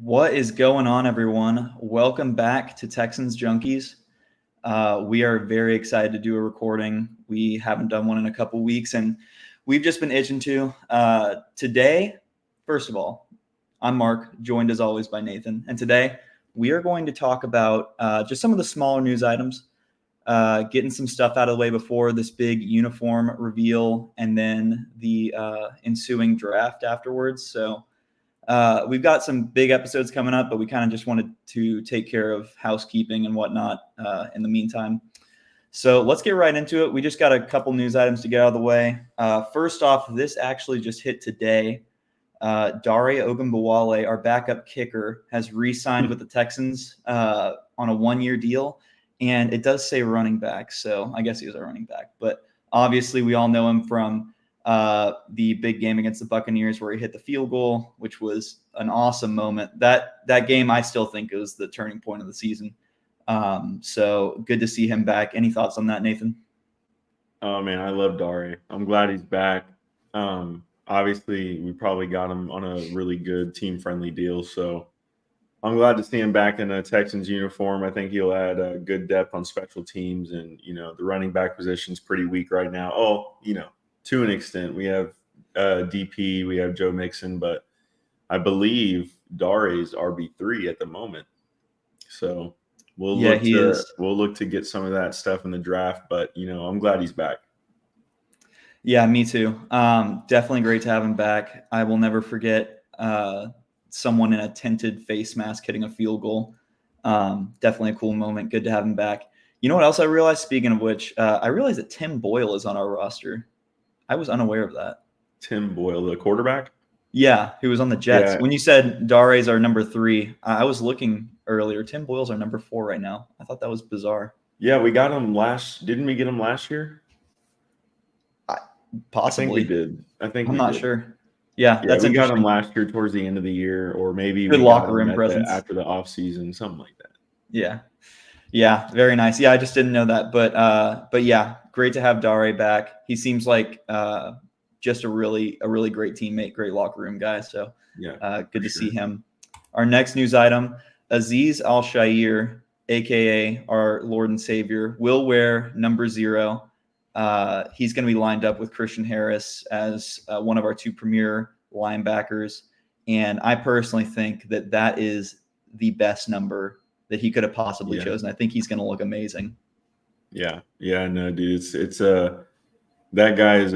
What is going on, everyone? Welcome back to Texans Junkies. We are very excited to do a recording. We haven't done one in a couple weeks, and we've just been itching to. Today, first of all, I'm Mark, joined as always by Nathan. And today, we are going to talk about just some of the smaller news items, getting some stuff out of the way before this big uniform reveal, and then the ensuing draft afterwards. So we've got some big episodes coming up, but we kind of just wanted to take care of housekeeping and whatnot in the meantime. So let's get right into it. We just got a couple news items to get out of the way. First off, this actually just hit today. Dare Ogunbowale, our backup kicker, has re-signed with the Texans on a one-year deal, and it does say running back, so I guess he was a running back. But obviously, we all know him from the big game against the Buccaneers where he hit the field goal, which was an awesome moment. That game, I still think, was the turning point of the season. So good to see him back. Any thoughts on that, Nathan? Oh, man, I love Dare. I'm glad he's back. Obviously, we probably got him on a really good team-friendly deal, so I'm glad to see him back in a Texans uniform. I think he'll add good depth on special teams, and, the running back position's pretty weak right now. To an extent, we have DP, we have Joe Mixon, but I believe Dare's RB3 at the moment. So we'll look to get some of that stuff in the draft. But I'm glad he's back. Yeah, me too. Definitely great to have him back. I will never forget someone in a tinted face mask hitting a field goal. Definitely a cool moment. Good to have him back. You know what else I realized? Speaking of which, I realized that Tim Boyle is on our roster. I was unaware of that. Tim Boyle, the quarterback? Yeah, he was on the Jets. Yeah. When you said Dare's our number 3, I was looking earlier. Tim Boyle's our number 4 right now. I thought that was bizarre. Yeah, we got him didn't we get him last year? Possibly. I think we did. I'm not sure. Yeah, that's we got him last year towards the end of the year, or maybe good we locker room presence after the offseason, something like that. Yeah, very nice. Yeah, I just didn't know that, but yeah, great to have Dare back. He seems like just a really great teammate, great locker room guy. So yeah, good to see him. Our next news item: Azeez Al-Shaair, aka our Lord and Savior, will wear number 0. He's going to be lined up with Christian Harris as one of our 2 premier linebackers, and I personally think that is the best number that he could have possibly chosen. I think he's going to look amazing. Yeah, no, dude, it's that guy is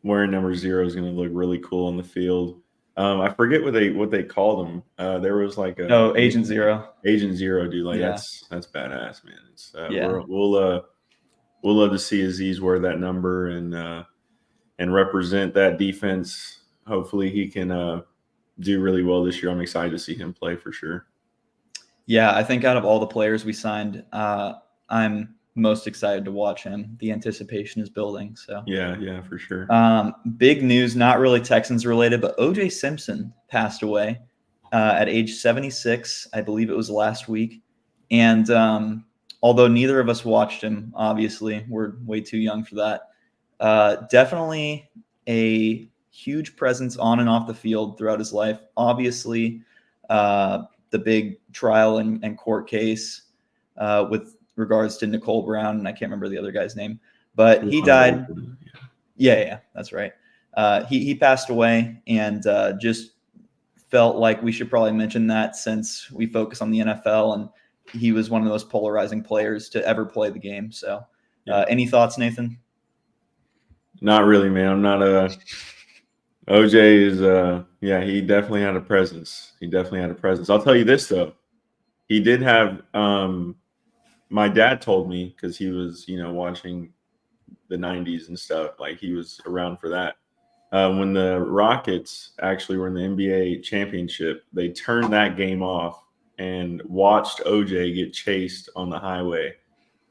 wearing number 0 is going to look really cool on the field. I forget what they called him. There was like Agent Zero. Agent Zero, dude. Like that's badass, man. It's we'll love to see Azeez wear that number and represent that defense. Hopefully, he can do really well this year. I'm excited to see him play for sure. Yeah, I think out of all the players we signed, I'm most excited to watch him. The anticipation is building. So yeah, for sure. Big news, not really Texans related, but O.J. Simpson passed away at age 76. I believe it was last week. And although neither of us watched him, obviously, we're way too young for that. Definitely a huge presence on and off the field throughout his life. Obviously, the big trial and court case with regards to Nicole Brown, and I can't remember the other guy's name, but he died. Yeah, that's right. He passed away, and just felt like we should probably mention that since we focus on the NFL, and he was one of the most polarizing players to ever play the game. So any thoughts, Nathan? Not really, man. I'm not OJ is he definitely had a presence. I'll tell you this though. He did have my dad told me, because he was, watching the 90s and stuff, like he was around for that. When the Rockets actually were in the NBA championship, they turned that game off and watched OJ get chased on the highway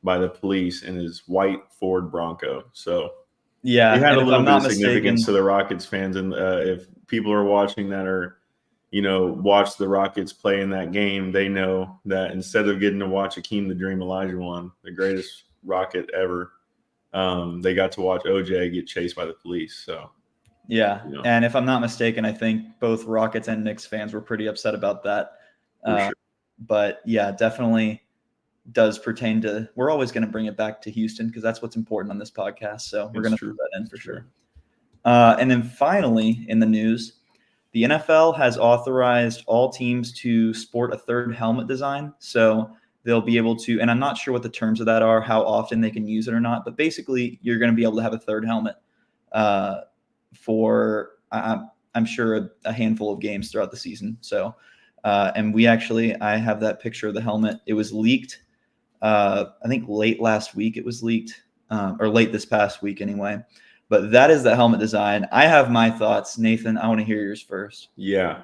by the police in his white Ford Bronco. So yeah, it had a little bit of significance to the Rockets fans. And if people are watching that or, watch the Rockets play in that game, they know that instead of getting to watch Akeem the Dream Olajuwon, the greatest Rocket ever, they got to watch OJ get chased by the police. So Yeah. You know, And if I'm not mistaken, I think both Rockets and Knicks fans were pretty upset about that. for sure. But yeah, definitely does pertain to, we're always going to bring it back to Houston because that's what's important on this podcast. So we're It's going to true. put that in for It's sure. true. And then finally in the news, the NFL has authorized all teams to sport a third helmet design. So they'll be able to, and I'm not sure what the terms of that are, how often they can use it or not, but basically you're going to be able to have a third helmet for, I'm sure, a handful of games throughout the season. So, and I have that picture of the helmet. It was leaked. I think late last week it was leaked, or late this past week anyway. But that is the helmet design. I have my thoughts. Nathan, I want to hear yours first. Yeah.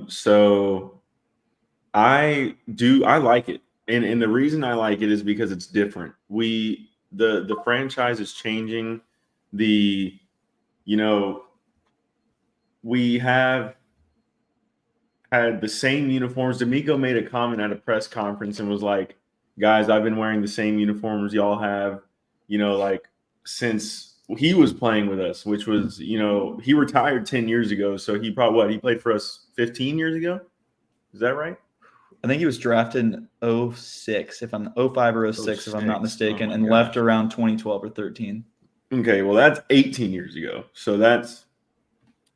So I like it. And the reason I like it is because it's different. The franchise is changing. We have had the same uniforms. D'Amico made a comment at a press conference and was like, guys, I've been wearing the same uniforms y'all have, like since he was playing with us, which was, he retired 10 years ago. So he played for us 15 years ago. Is that right? I think he was drafted in 06, 05 or 06, if I'm not mistaken, and left around 2012 or 13. Okay, well, that's 18 years ago. So that's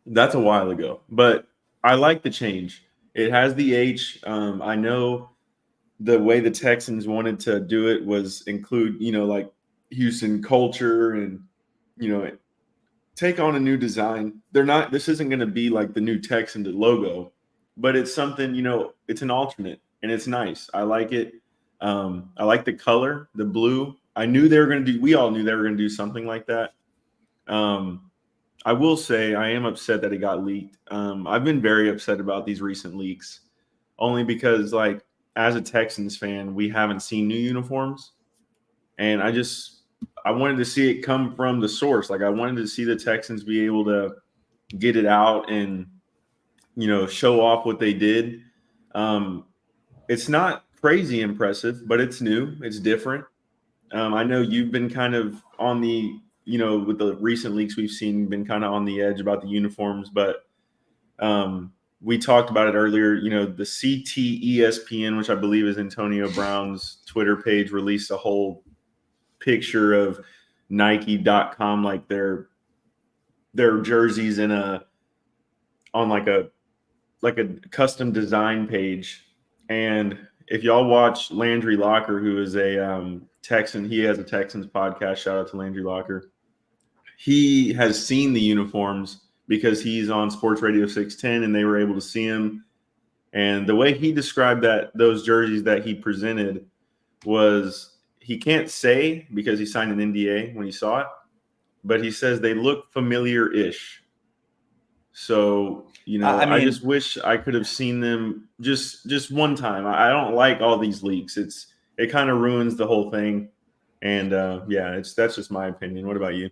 a while ago. But I like the change. It has the H. I know the way the Texans wanted to do it was include, like Houston culture and, take on a new design. This isn't going to be like the new Texan logo, but it's something, it's an alternate and it's nice. I like it. I like the color, the blue. We all knew they were going to do something like that. I will say I am upset that it got leaked. I've been very upset about these recent leaks only because, like, as a Texans fan, we haven't seen new uniforms. And I wanted to see it come from the source. Like, I wanted to see the Texans be able to get it out and, show off what they did. It's not crazy impressive, but it's new. It's different. I know you've been kind of on the, with the recent leaks we've seen, been kind of on the edge about the uniforms, but we talked about it earlier. The CTESPN, which I believe is Antonio Brown's Twitter page, released a whole picture of Nike.com, like their jerseys on like a custom design page. And if y'all watch Landry Locker, who is a Texan, he has a Texans podcast. Shout out to Landry Locker. He has seen the uniforms because he's on Sports Radio 610 and they were able to see him. And the way he described those jerseys that he presented was, he can't say because he signed an NDA when he saw it, but he says they look familiar-ish. So, I just wish I could have seen them just one time. I don't like all these leaks. It kind of ruins the whole thing. And that's just my opinion. What about you?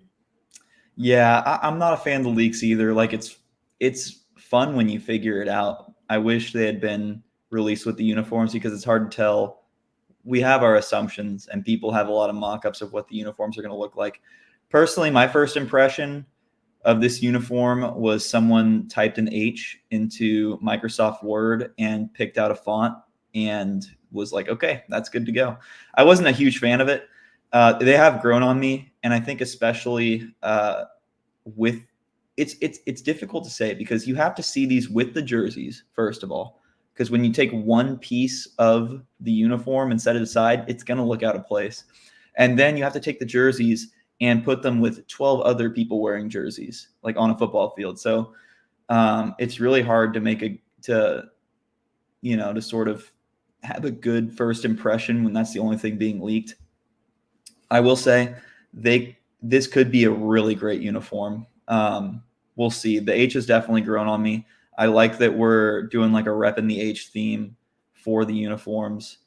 Yeah, I'm not a fan of the leaks either. Like, it's fun when you figure it out. I wish they had been released with the uniforms because it's hard to tell. We have our assumptions and people have a lot of mock-ups of what the uniforms are going to look like. Personally, my first impression of this uniform was someone typed an H into Microsoft Word and picked out a font and was like, okay, that's good to go. I wasn't a huge fan of it. They have grown on me, and I think especially with it's difficult to say because you have to see these with the jerseys first of all, because when you take one piece of the uniform and set it aside, it's going to look out of place, and then you have to take the jerseys and put them with 12 other people wearing jerseys, like on a football field. So it's really hard to sort of have a good first impression when that's the only thing being leaked. I will say this could be a really great uniform. We'll see. The H has definitely grown on me. I like that we're doing like a rep in the H theme for the uniforms.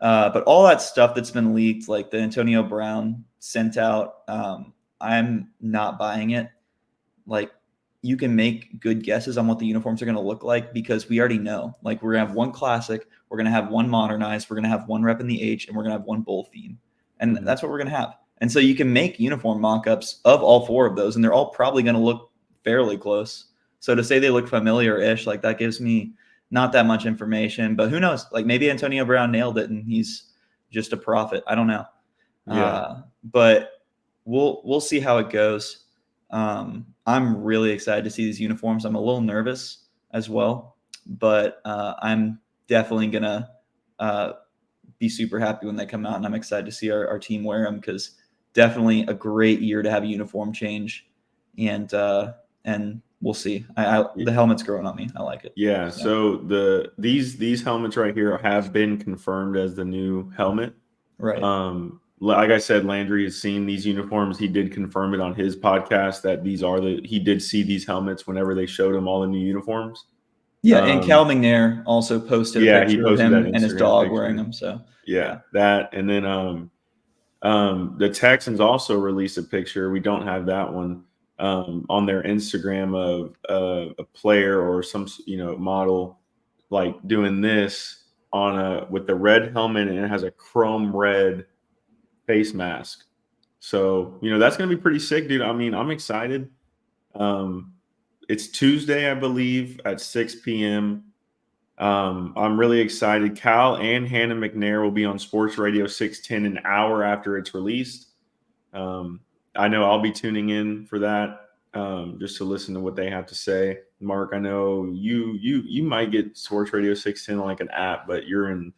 But all that stuff that's been leaked, like the Antonio Brown sent out, I'm not buying it. Like, you can make good guesses on what the uniforms are going to look like because we already know. Like, we're going to have one classic, we're going to have one modernized, we're going to have one rep in the H, and we're going to have one bowl theme. And that's what we're going to have. And so you can make uniform mock-ups of all four of those, and they're all probably going to look fairly close. So to say they look familiar-ish, like that gives me not that much information. But who knows? Like maybe Antonio Brown nailed it and he's just a prophet. I don't know. Yeah. But we'll see how it goes. I'm really excited to see these uniforms. I'm a little nervous as well, but I'm definitely gonna be super happy when they come out, and I'm excited to see our team wear them because definitely a great year to have a uniform change, and we'll see. The helmet's growing on me. I like it. Yeah. So these helmets right here have been confirmed as the new helmet. Right. Like I said, Landry has seen these uniforms. He did confirm it on his podcast that he did see these helmets whenever they showed him all the new uniforms. Yeah, and Cal McNair also posted a Yeah, he picture of posted him that and his Instagram dog picture. wearing them. So yeah, that, and then the Texans also released a picture. We don't have that one on their Instagram of a player or some model like doing this with the red helmet, and it has a chrome red face mask. So that's gonna be pretty sick, dude. I mean, I'm excited. It's Tuesday, I believe, at 6 p.m. I'm really excited. Cal and Hannah McNair will be on Sports Radio 610 an hour after it's released. I know I'll be tuning in for that just to listen to what they have to say. Mark, I know you might get Sports Radio 610 like an app, but you're in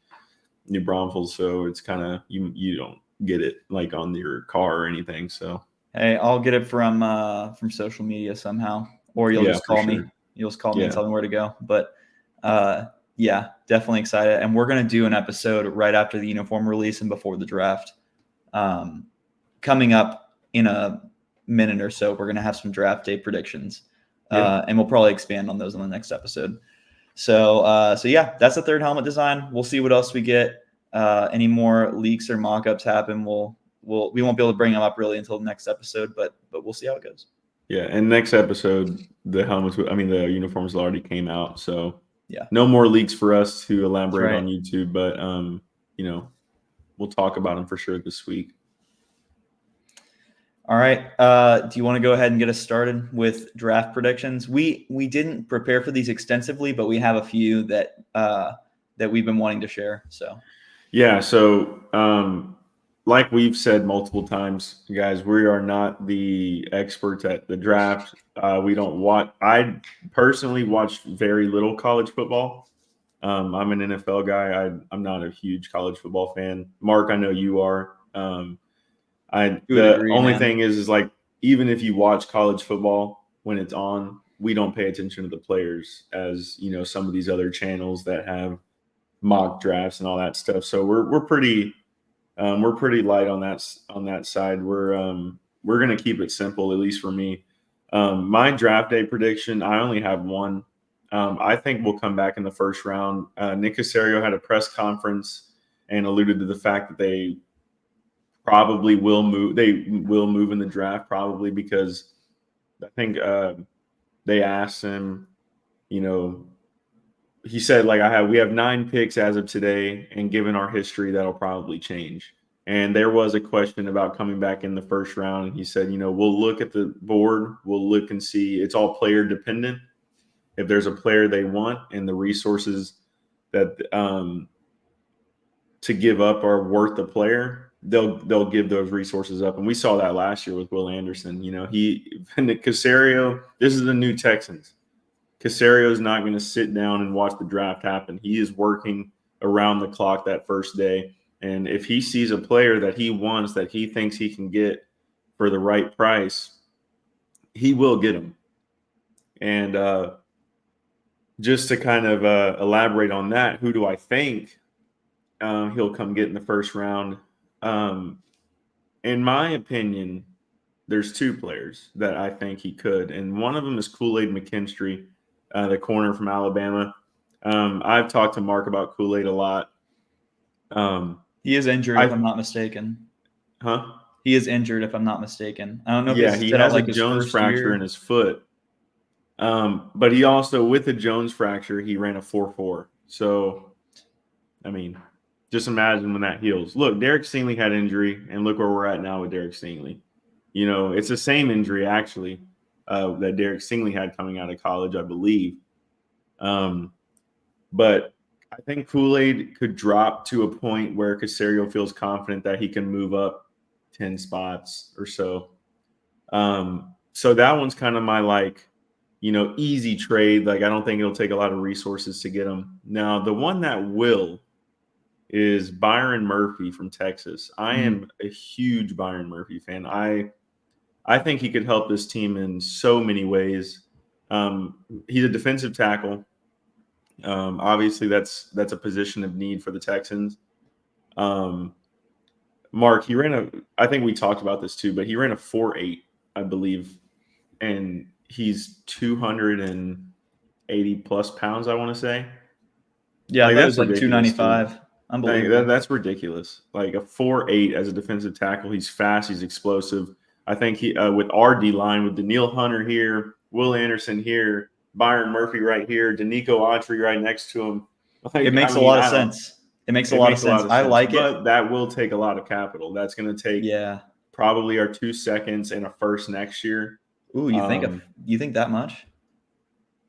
New Braunfels, so it's kind of you don't get it like on your car or anything. So hey, I'll get it from social media somehow, or you'll just call me. You'll just call me and tell me where to go. But yeah, definitely excited. And we're going to do an episode right after the uniform release and before the draft. Coming up in a minute or so, we're going to have some draft day predictions. And we'll probably expand on those in the next episode. So yeah, that's the third helmet design. We'll see what else we get. Any more leaks or mock-ups happen, we won't be able to bring them up really until the next episode, but we'll see how it goes. Yeah, and next episode, the uniforms already came out, so yeah, no more leaks for us to elaborate on YouTube, but we'll talk about them for sure this week. All right. Do you want to go ahead and get us started with draft predictions? We didn't prepare for these extensively, but we have a few that we've been wanting to share. So yeah, so like we've said multiple times, guys, we are not the experts at the draft. We don't watch. I personally watch very little college football. I'm an NFL guy. I'm not a huge college football fan. Mark, I know you are. The only thing is like, even if you watch college football when it's on, we don't pay attention to the players as some of these other channels that have mock drafts and all that stuff. So we're pretty light on that side. We're gonna keep it simple, at least for me. My draft day prediction, I only have one. I think we'll come back in the first round. Nick Caserio had a press conference and alluded to the fact that they probably will move. They will move in the draft probably because I think they asked him. He said we have 9 picks as of today, and given our history, that'll probably change. And there was a question about coming back in the first round, and he said, we'll look at the board, we'll look and see. It's all player dependent. If there's a player they want and the resources that to give up are worth the player, they'll give those resources up. And we saw that last year with Will Anderson. Caserio, this is the new Texans. Caserio is not going to sit down and watch the draft happen. He is working around the clock that first day. And if he sees a player that he wants, that he thinks he can get for the right price, he will get him. And just to kind of elaborate on that, who do I think he'll come get in the first round? In my opinion, there's 2 players that I think he could. And one of them is Kool-Aid McKinstry, the corner from Alabama. I've talked to Mark about Kool-Aid a lot. He is injured, if I'm not mistaken. Huh? He is injured, if I'm not mistaken. I don't know. Yeah, he has a Jones fracture in his foot. But he also, with the Jones fracture, he ran a 4.4. So, I mean, just imagine when that heals. Look, Derek Stingley had injury, and look where we're at now with Derek Stingley. It's the same injury, actually. that Derek Stingley had coming out of college, I believe. But I think Kool-Aid could drop to a point where Caserio feels confident that he can move up 10 spots or so. So that one's kind of my easy trade. Like, I don't think it'll take a lot of resources to get him. Now, the one that will is Byron Murphy from Texas. I am a huge Byron Murphy fan. I think he could help this team in so many ways. He's a defensive tackle. Obviously, that's a position of need for the Texans. Mark, I think we talked about this too, but he ran a 4.8, I believe, and he's 280 plus pounds, I want to say. Yeah, that was like 295. Unbelievable. That's ridiculous. Like a 4.8 as a defensive tackle. He's fast. He's explosive. I think he with our D line with Danielle Hunter here, Will Anderson here, Byron Murphy right here, Danico Autry right next to him. It makes a lot of sense. It makes a lot of sense. I like it. But that will take a lot of capital. That's going to take probably our 2 seconds and a first next year. Ooh, you think that much?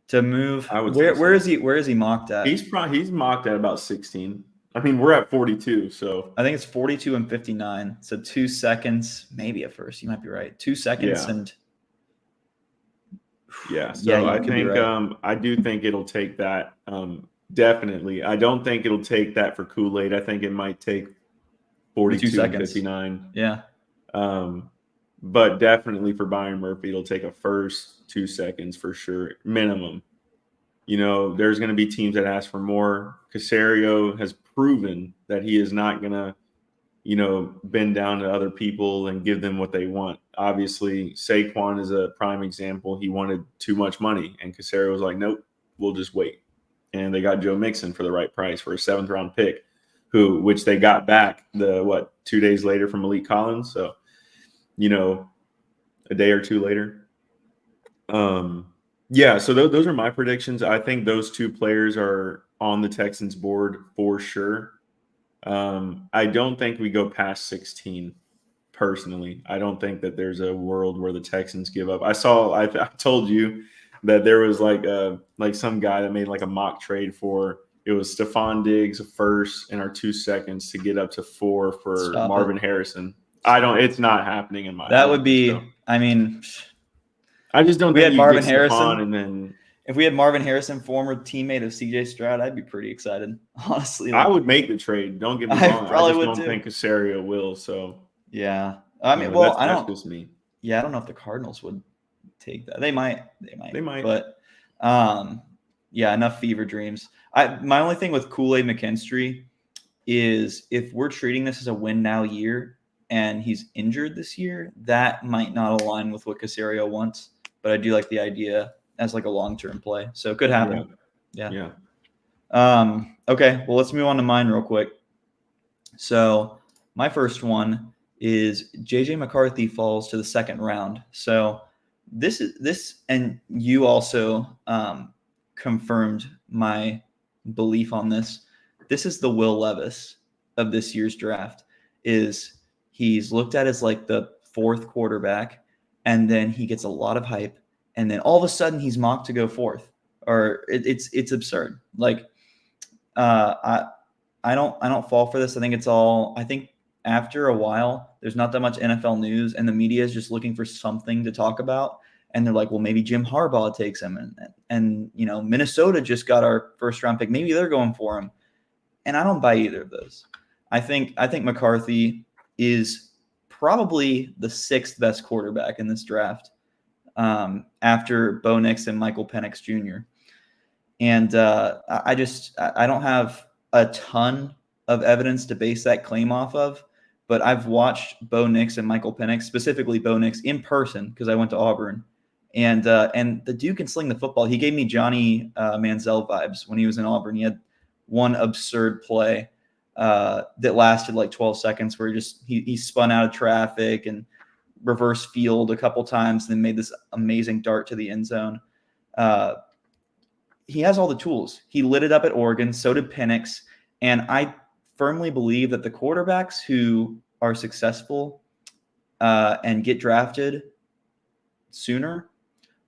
To move, I would where is he mocked at? He's mocked at about 16. I mean, we're at 42, so I think it's 42 and 59. So 2 seconds, maybe at first. You might be right. 2 seconds and So I think I do think it'll take that. Definitely, I don't think it'll take that for Kool-Aid. I think it might take 42 and 59. Yeah. But definitely for Byron Murphy, it'll take a first 2 seconds for sure, minimum. There's going to be teams that ask for more. Caserio has proven that he is not going to, bend down to other people and give them what they want. Obviously, Saquon is a prime example. He wanted too much money, and Caserio was like, nope, we'll just wait. And they got Joe Mixon for the right price for a 7th-round pick, which they got back 2 days later from Malik Collins. So, a day or two later. So those are my predictions. I think those 2 players are on the Texans board for sure. I don't think we go past 16 personally. I don't think that there's a world where the Texans give up. I told you that there was like some guy that made like a mock trade for it was Stephon Diggs, a first, and our 2 seconds to get up to 4 for Marvin Harrison. It's not happening in my. That would be. So. I mean, I just don't. We had Marvin Harrison, and then if we had Marvin Harrison, former teammate of CJ Stroud, I'd be pretty excited. Honestly, I would make the trade. Don't get me wrong. I just don't think Caserio will. So yeah, I mean, I don't. That's just me. Yeah, I don't know if the Cardinals would take that. They might. But enough fever dreams. My only thing with Kool-Aid McKinstry is if we're treating this as a win now year and he's injured this year, that might not align with what Caserio wants. But I do like the idea as like a long-term play. So it could happen. Yeah. Okay, well, let's move on to mine real quick. So my first one is JJ McCarthy falls to the 2nd round. So this and you also confirmed my belief on this. This is the Will Levis of this year's draft. He's looked at as like the 4th quarterback, and then he gets a lot of hype, and then all of a sudden he's mocked to go 4th. Or it's absurd. Like I don't fall for this. I think after a while there's not that much NFL news, and the media is just looking for something to talk about. And they're like, well, maybe Jim Harbaugh takes him, and Minnesota just got our 1st-round pick. Maybe they're going for him, and I don't buy either of those. I think McCarthy is probably the 6th best quarterback in this draft, after Bo Nix and Michael Penix Jr. And I don't have a ton of evidence to base that claim off of, but I've watched Bo Nix and Michael Penix, specifically Bo Nix, in person because I went to Auburn. And the dude can sling the football. He gave me Johnny Manziel vibes when he was in Auburn. He had one absurd play that lasted like 12 seconds where he spun out of traffic and reverse field a couple times, and then made this amazing dart to the end zone. He has all the tools. He lit it up at Oregon. So did Penix. And I firmly believe that the quarterbacks who are successful and get drafted sooner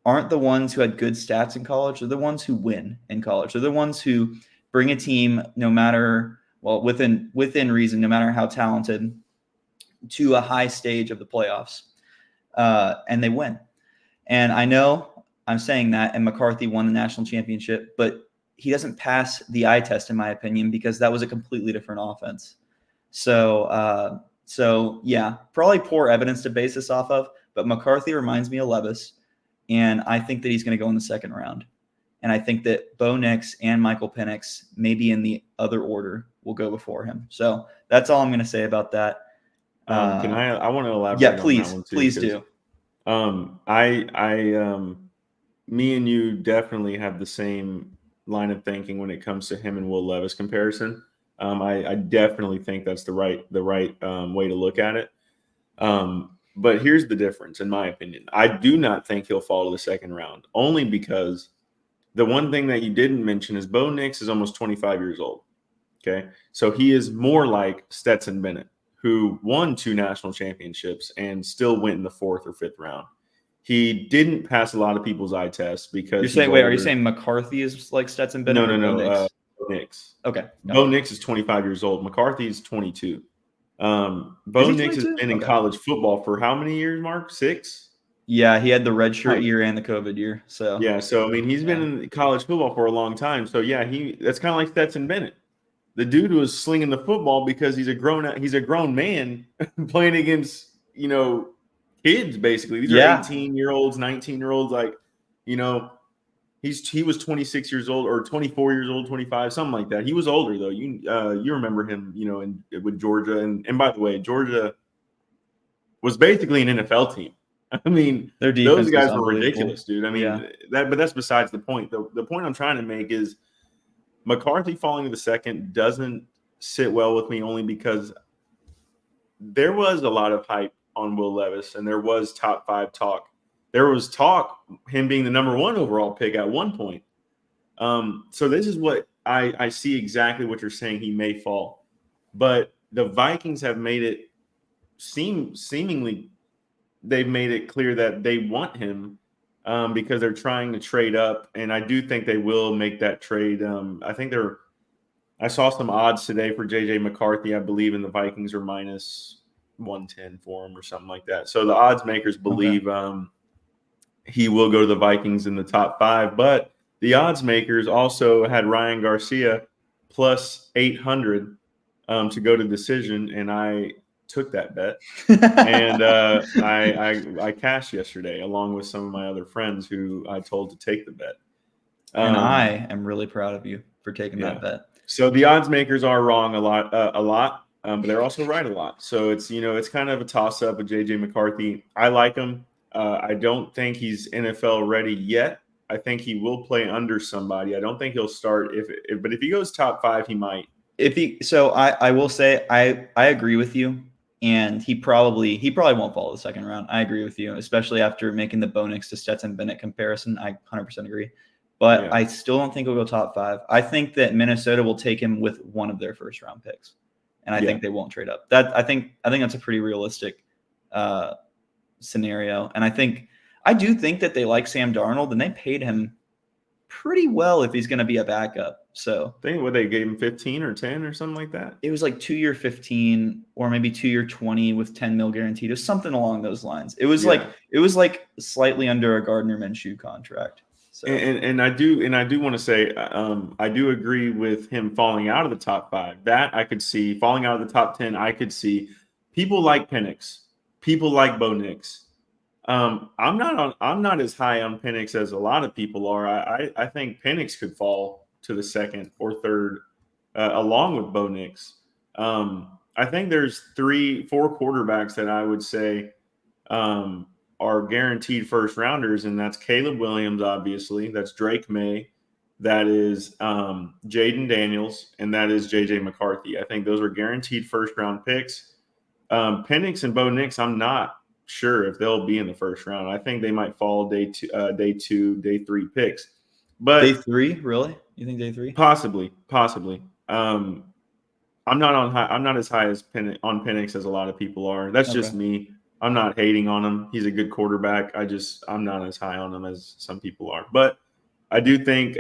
aren't the ones who had good stats in college. They're the ones who win in college. They're the ones who bring a team, no matter, well, within reason, no matter how talented, to a high stage of the playoffs, and they win. And I know I'm saying that, and McCarthy won the national championship, but he doesn't pass the eye test, in my opinion, because that was a completely different offense. So yeah, probably poor evidence to base this off of, but McCarthy reminds me of Levis, and I think that he's going to go in the second round. And I think that Bo Nix and Michael Penix, maybe in the other order, will go before him. So that's all I'm going to say about that. Can I want to elaborate Yeah, on please, that one too. please do. Me and you definitely have the same line of thinking when it comes to him and Will Levis comparison. I definitely think that's the right way to look at it. But here's the difference, in my opinion. I do not think he'll fall to the second round, only because the one thing that you didn't mention is Bo Nix is almost 25 years old. Okay. So he is more like Stetson Bennett, who won 2 national championships and still went in the 4th or 5th round. He didn't pass a lot of people's eye tests because You're saying, wait, are you saying McCarthy is like Stetson Bennett? No. Bo Nix. Okay. Bo Nix is 25 years old. McCarthy is 22. Bo Nix has been in college football for how many years, Mark? 6? Yeah, he had the redshirt year and the COVID year. So yeah, so I mean, he's been in college football for a long time. So yeah, that's kind of like Stetson Bennett. The dude was slinging the football because he's a grown man playing against, kids basically. These are 18-year-olds, 19-year-olds. Like, he was 26 years old or 24 years old, 25, something like that. He was older though. You remember him, with Georgia, and by the way, Georgia was basically an NFL team. I mean, their defense those guys were ridiculous, dude. I mean, yeah. but that's besides the point. The point I'm trying to make is McCarthy falling to the second doesn't sit well with me, only because there was a lot of hype on Will Levis and there was top 5 talk. There was talk him being the number 1 overall pick at one point. So this is what I see exactly what you're saying. He may fall, but the Vikings have made it seemingly they've made it clear that they want him because they're trying to trade up, and I do think they will make that trade. I saw some odds today for JJ McCarthy. I believe in the Vikings are minus 110 for him or something like that. So the odds makers believe he will go to the Vikings in the top 5, but the odds makers also had Ryan Garcia plus 800 to go to decision, and I took that bet. And I cashed yesterday along with some of my other friends who I told to take the bet. And I am really proud of you for taking that bet. So the odds makers are wrong a lot, but they're also right a lot. So it's kind of a toss up with JJ McCarthy. I like him. I don't think he's NFL ready yet. I think he will play under somebody. I don't think he'll start but if he goes top 5, he might. I will say I agree with you. And he probably won't fall to the second round. I agree with you, especially after making the Bo Nix to Stetson Bennett comparison. I 100% agree. But I still don't think he'll go top 5. I think that Minnesota will take him with one of their first round picks, and I think they won't trade up. I think that's a pretty realistic scenario. And I do think that they like Sam Darnold, and they paid him pretty well if he's going to be a backup. So I think they gave him 15 or 10 or something like that. It was like 2-year 15 or maybe 2-year 20 with 10 mil guaranteed. It was something along those lines. It was like slightly under a Gardner Minshew contract. So and I do want to say I do agree with him falling out of the top 5. That I could see. Falling out of the top 10, I could see. People like Penix, people like Bo Nix. I'm not as high on Penix as a lot of people are. I think Penix could fall to the 2nd or 3rd along with Bo Nix. I think there's 3-4 quarterbacks that I would say are guaranteed first rounders, and that's Caleb Williams, obviously. That's Drake May. That is Jaden Daniels, and that is JJ McCarthy. I think those are guaranteed first round picks. Penix and Bo Nix, I'm not sure if they'll be in the first round. I think they might fall day 2, day 3 picks. But day 3, really? You think day 3? Possibly. I'm not as high as on Penix as a lot of people are. That's just me. I'm not hating on him. He's a good quarterback. I'm not as high on him as some people are. But I do think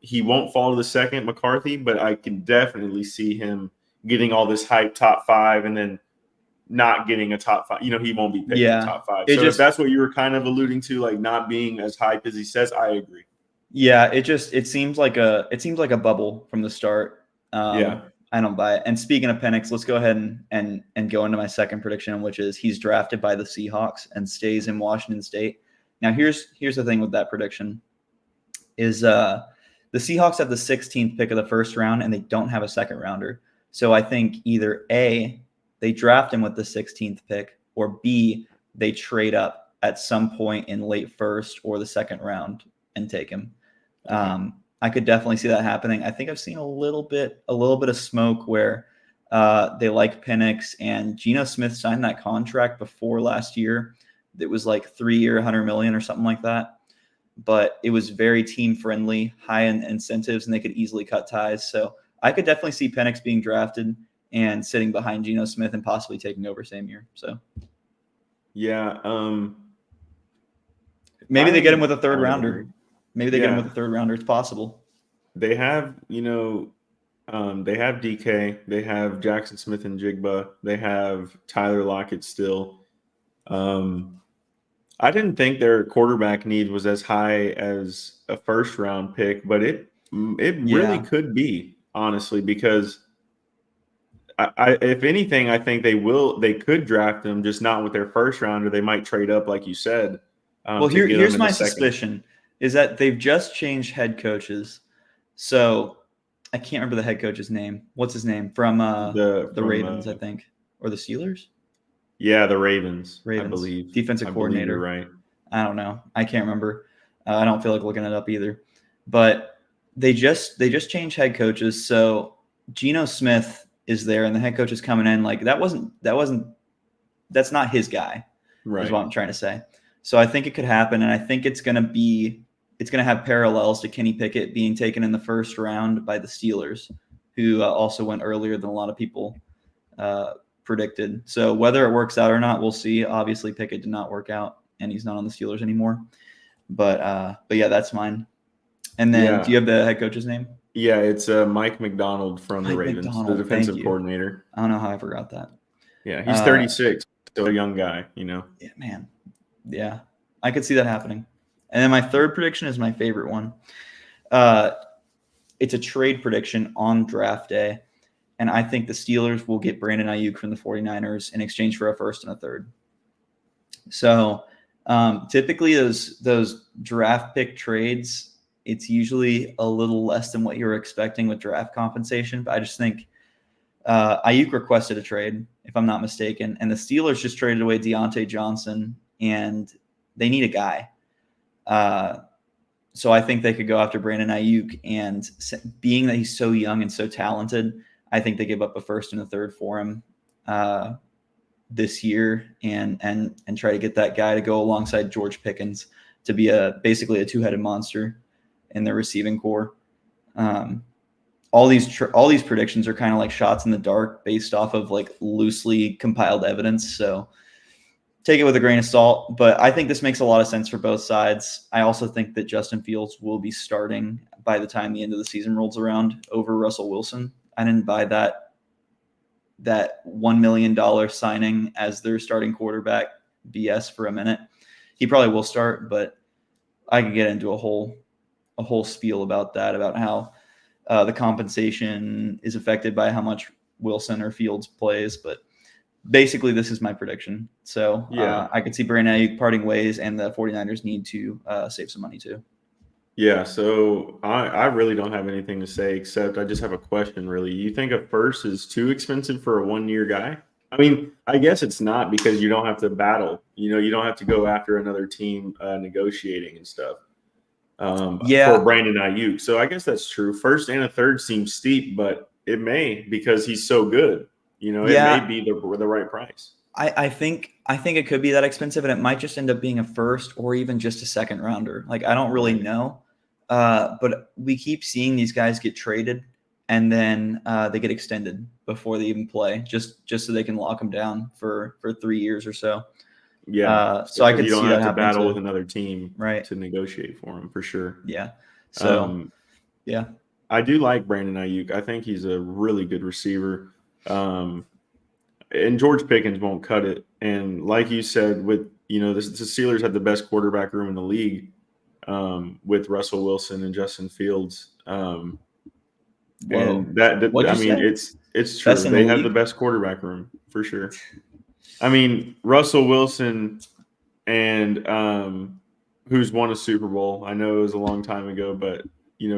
he won't fall to the second, McCarthy, but I can definitely see him getting all this hype top 5 and then not getting a top 5. He won't be picked in the Yeah. top 5. It So if just that's what you were kind of alluding to, like not being as hype as he says, I agree. Yeah, it seems like a bubble from the start. Yeah. I don't buy it. And speaking of Penix, let's go ahead and go into my second prediction, which is he's drafted by the Seahawks and stays in Washington State. Now here's the thing with that prediction is the Seahawks have the 16th pick of the first round and they don't have a second rounder. So I think either A, they draft him with the 16th pick, or B, they trade up at some point in late first or the second round and take him. I could definitely see that happening. I think I've seen a little bit of smoke where they like Penix, and Geno Smith signed that contract before last year. It was like 3-year, $100 million or something like that. But it was very team friendly, high in incentives, and they could easily cut ties. So I could definitely see Penix being drafted and sitting behind Geno Smith and possibly taking over same year. So yeah, maybe they get him with a third rounder. Agree. Maybe they get him with a third rounder. It's possible. They have, they have DK. They have Jackson Smith and Jigba. They have Tyler Lockett still. I didn't think their quarterback need was as high as a first round pick, but it really could be, honestly, because if anything, I think they could draft him, just not with their first rounder. They might trade up, like you said. Well, here's my suspicion is that they've just changed head coaches. So I can't remember the head coach's name. What's his name? From the Ravens, I think. Or the Steelers? Yeah, the Ravens. I believe. Defensive coordinator. You're right. I don't know. I can't remember. I don't feel like looking it up either. But they just changed head coaches. So Geno Smith is there and the head coach is coming in. Like that's not his guy. Right. Is what I'm trying to say. So I think it could happen, and I think it's going to have parallels to Kenny Pickett being taken in the first round by the Steelers, who also went earlier than a lot of people predicted. So whether it works out or not, we'll see. Obviously, Pickett did not work out, and he's not on the Steelers anymore. But yeah, that's mine. And then, do you have the head coach's name? Yeah, it's Mike Macdonald from the Ravens, the defensive coordinator. I don't know how I forgot that. Yeah, he's 36, still a young guy, Yeah, man. Yeah, I could see that happening. And then my third prediction is my favorite one. It's a trade prediction on draft day, and I think the Steelers will get Brandon Ayuk from the 49ers in exchange for a first and a third. So typically those draft pick trades, it's usually a little less than what you were expecting with draft compensation. But I just think Ayuk requested a trade, if I'm not mistaken, and the Steelers just traded away Deontay Johnson, and they need a guy. So I think they could go after Brandon Ayuk, and being that he's so young and so talented, I think they give up a first and a third for him this year, and try to get that guy to go alongside George Pickens to be basically a two-headed monster in their receiving core. All these predictions are kind of like shots in the dark based off of like loosely compiled evidence. So take it with a grain of salt, but I think this makes a lot of sense for both sides. I also think that Justin Fields will be starting by the time the end of the season rolls around over Russell Wilson. I didn't buy that $1 million signing as their starting quarterback BS for a minute. He probably will start, but I could get into a whole spiel about that, about how the compensation is affected by how much Wilson or Fields plays, but basically, this is my prediction. So I could see Brandon Ayuk parting ways, and the 49ers need to save some money too. Yeah, so I really don't have anything to say, except I just have a question, really. You think a first is too expensive for a one-year guy? I mean, I guess it's not, because you don't have to battle. You don't have to go after another team negotiating and stuff for Brandon Ayuk. So I guess that's true. First and a third seems steep, but it may, because he's so good. It may be the right price. I think it could be that expensive, and it might just end up being a first or even just a second rounder. Like, I don't really know. But we keep seeing these guys get traded, and then they get extended before they even play, just so they can lock them down for 3 years or so. Yeah. So I Because could you see don't that have to happening battle too. with another team Right. to negotiate for him for sure. Yeah. So yeah. I do like Brandon Ayuk. I think he's a really good receiver. And George Pickens won't cut it. And like you said, with the Steelers had the best quarterback room in the league with Russell Wilson and Justin Fields. Whoa. And What'd you say? it's true. Best in the They have the league? best quarterback room for sure. I mean, Russell Wilson and who's won a Super Bowl. I know it was a long time ago, but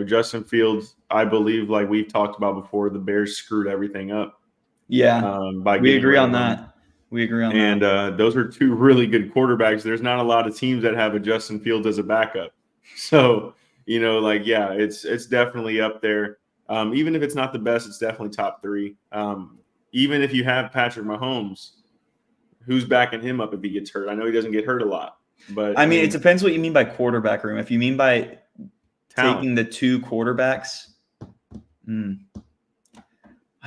Justin Fields, I believe, like we've talked about before, the Bears screwed everything up. Yeah. By We getting agree rid on of him. that. We agree on And that. those are two really good quarterbacks. There's not a lot of teams that have a Justin Fields as a backup. So, it's definitely up there. Even if it's not the best, it's definitely top three. Even if you have Patrick Mahomes, who's backing him up if he gets hurt? I know he doesn't get hurt a lot, but I mean, it depends what you mean by quarterback room. If you mean by talent. taking the two quarterbacks, I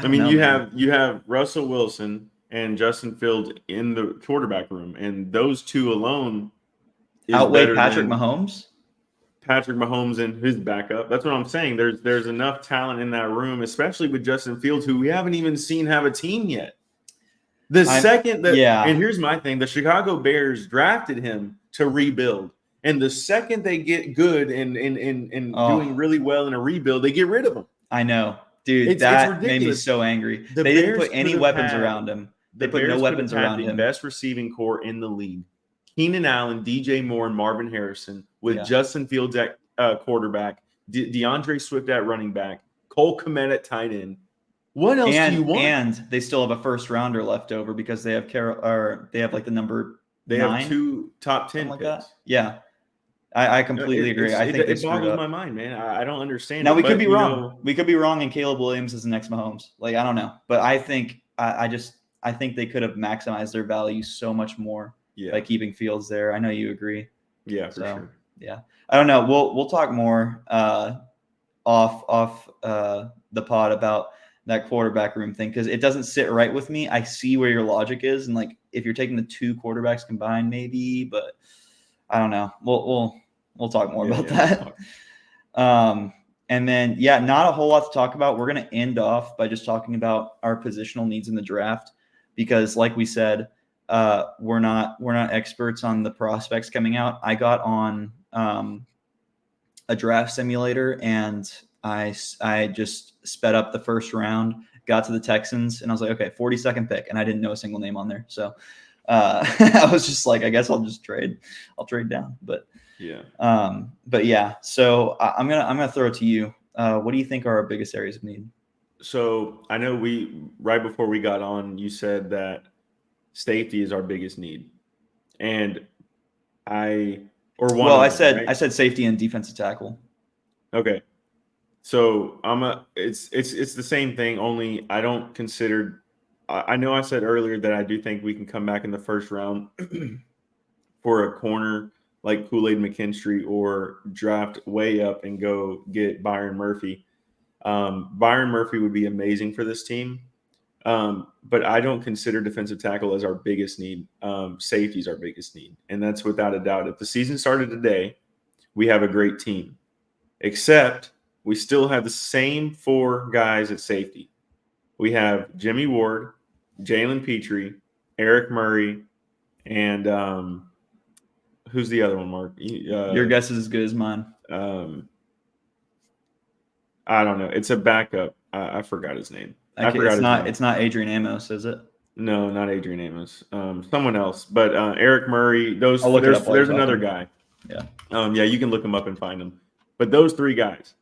mean, you have Russell Wilson and Justin Fields in the quarterback room, and those two alone is outweigh better Patrick than Mahomes. Patrick Mahomes and his backup. That's what I'm saying. There's enough talent in that room, especially with Justin Fields, who we haven't even seen have a team yet. And here's my thing: the Chicago Bears drafted him to rebuild, and the second they get good and doing really well in a rebuild, they get rid of him. I know, dude. That made me so angry. They didn't put any weapons around him. They put no weapons around him. The best receiving core in the league: Keenan Allen, DJ Moore, and Marvin Harrison, with Justin Fields at quarterback, DeAndre Swift at running back, Cole Kmet at tight end. What else do you want? And they still have a first rounder left over because they have like the number. They 9, have 2 top 10 like picks. That. Yeah, I completely agree. I think it boggles my mind, man. I don't understand. Now we could be wrong. We could be wrong, and Caleb Williams is the next Mahomes. Like, I don't know, but I think I think they could have maximized their value so much more by keeping Fields there. I know you agree. Yeah, for sure. Yeah, I don't know. We'll talk more off the pod about that quarterback room thing, because it doesn't sit right with me. I see where your logic is, and like if you're taking the two quarterbacks combined, maybe, but I don't know. We'll talk more about that. And then not a whole lot to talk about. We're gonna end off by just talking about our positional needs in the draft, because like we said, we're not experts on the prospects coming out. I got on a draft simulator and I just sped up the first round, got to the Texans, and I was like, okay, 42nd pick, and I didn't know a single name on there. So I was just like, I guess I'll just trade. I'll trade down. But so I'm gonna throw it to you. What do you think are our biggest areas of need? So I know right before we got on, you said that safety is our biggest need, and I said safety and defensive tackle. Okay. So it's the same thing, only I don't consider. I know I said earlier that I do think we can come back in the first round for a corner like Kool-Aid McKinstry, or draft way up and go get Byron Murphy. Byron Murphy would be amazing for this team, but I don't consider defensive tackle as our biggest need. Safety is our biggest need, and that's without a doubt. If the season started today, we have a great team, except we still have the same 4 guys at safety. We have Jimmy Ward, Jalen Petrie, Eric Murray, and who's the other one, Mark? Your guess is as good as mine. I don't know. It's a backup. I forgot his name. It's not Adrian Amos, is it? No, not Adrian Amos. Someone else. But Eric Murray. There's another guy. Yeah. You can look him up and find him. But those 3 guys.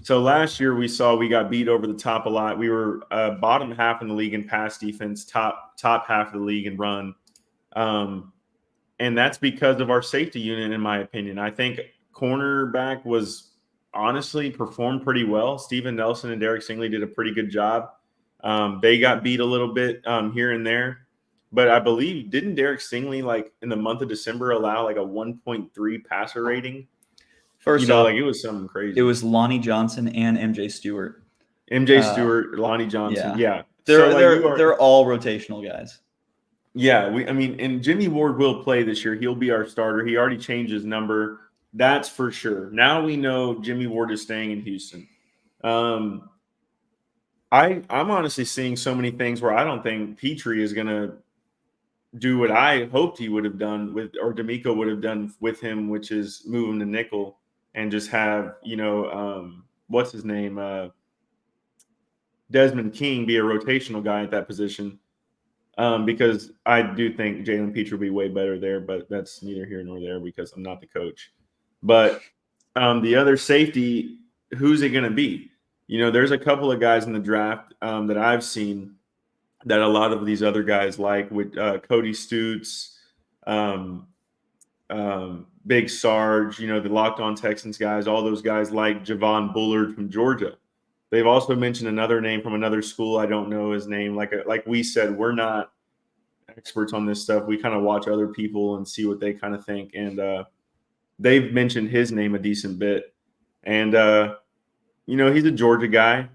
So last year we got beat over the top a lot. We were bottom half in the league in pass defense, top half of the league in run. And that's because of our safety unit, in my opinion. I think cornerback was honestly performed pretty well. Steven Nelson and Derek Stingley did a pretty good job. They got beat a little bit here and there. But I believe, didn't Derek Stingley, like in the month of December, allow like a 1.3 passer rating? First off, it was something crazy. It was Lonnie Johnson and MJ Stewart. MJ Stewart, Lonnie Johnson. Yeah. They're all rotational guys. Yeah, and Jimmy Ward will play this year. He'll be our starter. He already changed his number. That's for sure. Now we know Jimmy Ward is staying in Houston. I'm honestly seeing so many things where I don't think Petrie is going to do what I hoped he would have done or D'Amico would have done with him, which is move him to nickel and just have, what's his name? Desmond King be a rotational guy at that position. Because I do think Jalen Petrie will be way better there, but that's neither here nor there because I'm not the coach. But the other safety, who's it going to be? There's a couple of guys in the draft that I've seen that a lot of these other guys like with Cody Stutes, Big Sarge, the Locked On Texans guys, all those guys like Javon Bullard from Georgia. They've also mentioned another name from another school. I don't know his name. Like we said, we're not experts on this stuff. We kind of watch other people and see what they kind of think. And they've mentioned his name a decent bit. And, he's a Georgia guy.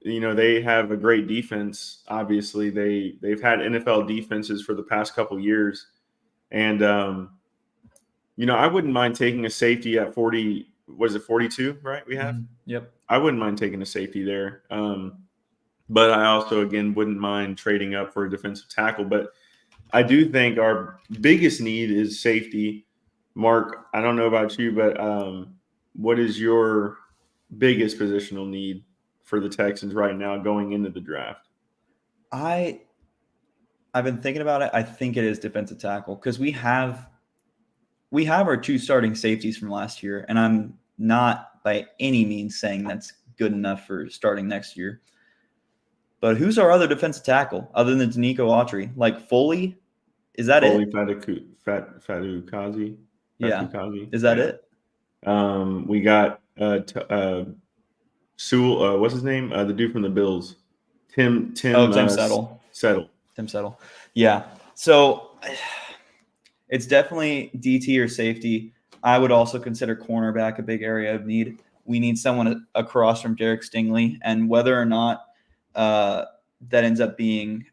They have a great defense. Obviously, they've had NFL defenses for the past couple of years. And, I wouldn't mind taking a safety at 40. Was it 42, right? We have? Yep. I wouldn't mind taking a safety there. But I also, again, wouldn't mind trading up for a defensive tackle. But I do think our biggest need is safety. Mark, I don't know about you, but what is your biggest positional need for the Texans right now going into the draft? I've been thinking about it. I think it is defensive tackle because we have our two starting safeties from last year, and I'm not by any means saying that's good enough for starting next year. But who's our other defensive tackle other than Danico Autry? Like Foley? Is that Foley it? Fatukasi? Yeah. Is that it? We got Sewell. What's his name? The dude from the Bills. Tim Settle. Tim Settle. Yeah. So it's definitely DT or safety. I would also consider cornerback a big area of need. We need someone across from Derek Stingley, and whether or not that ends up being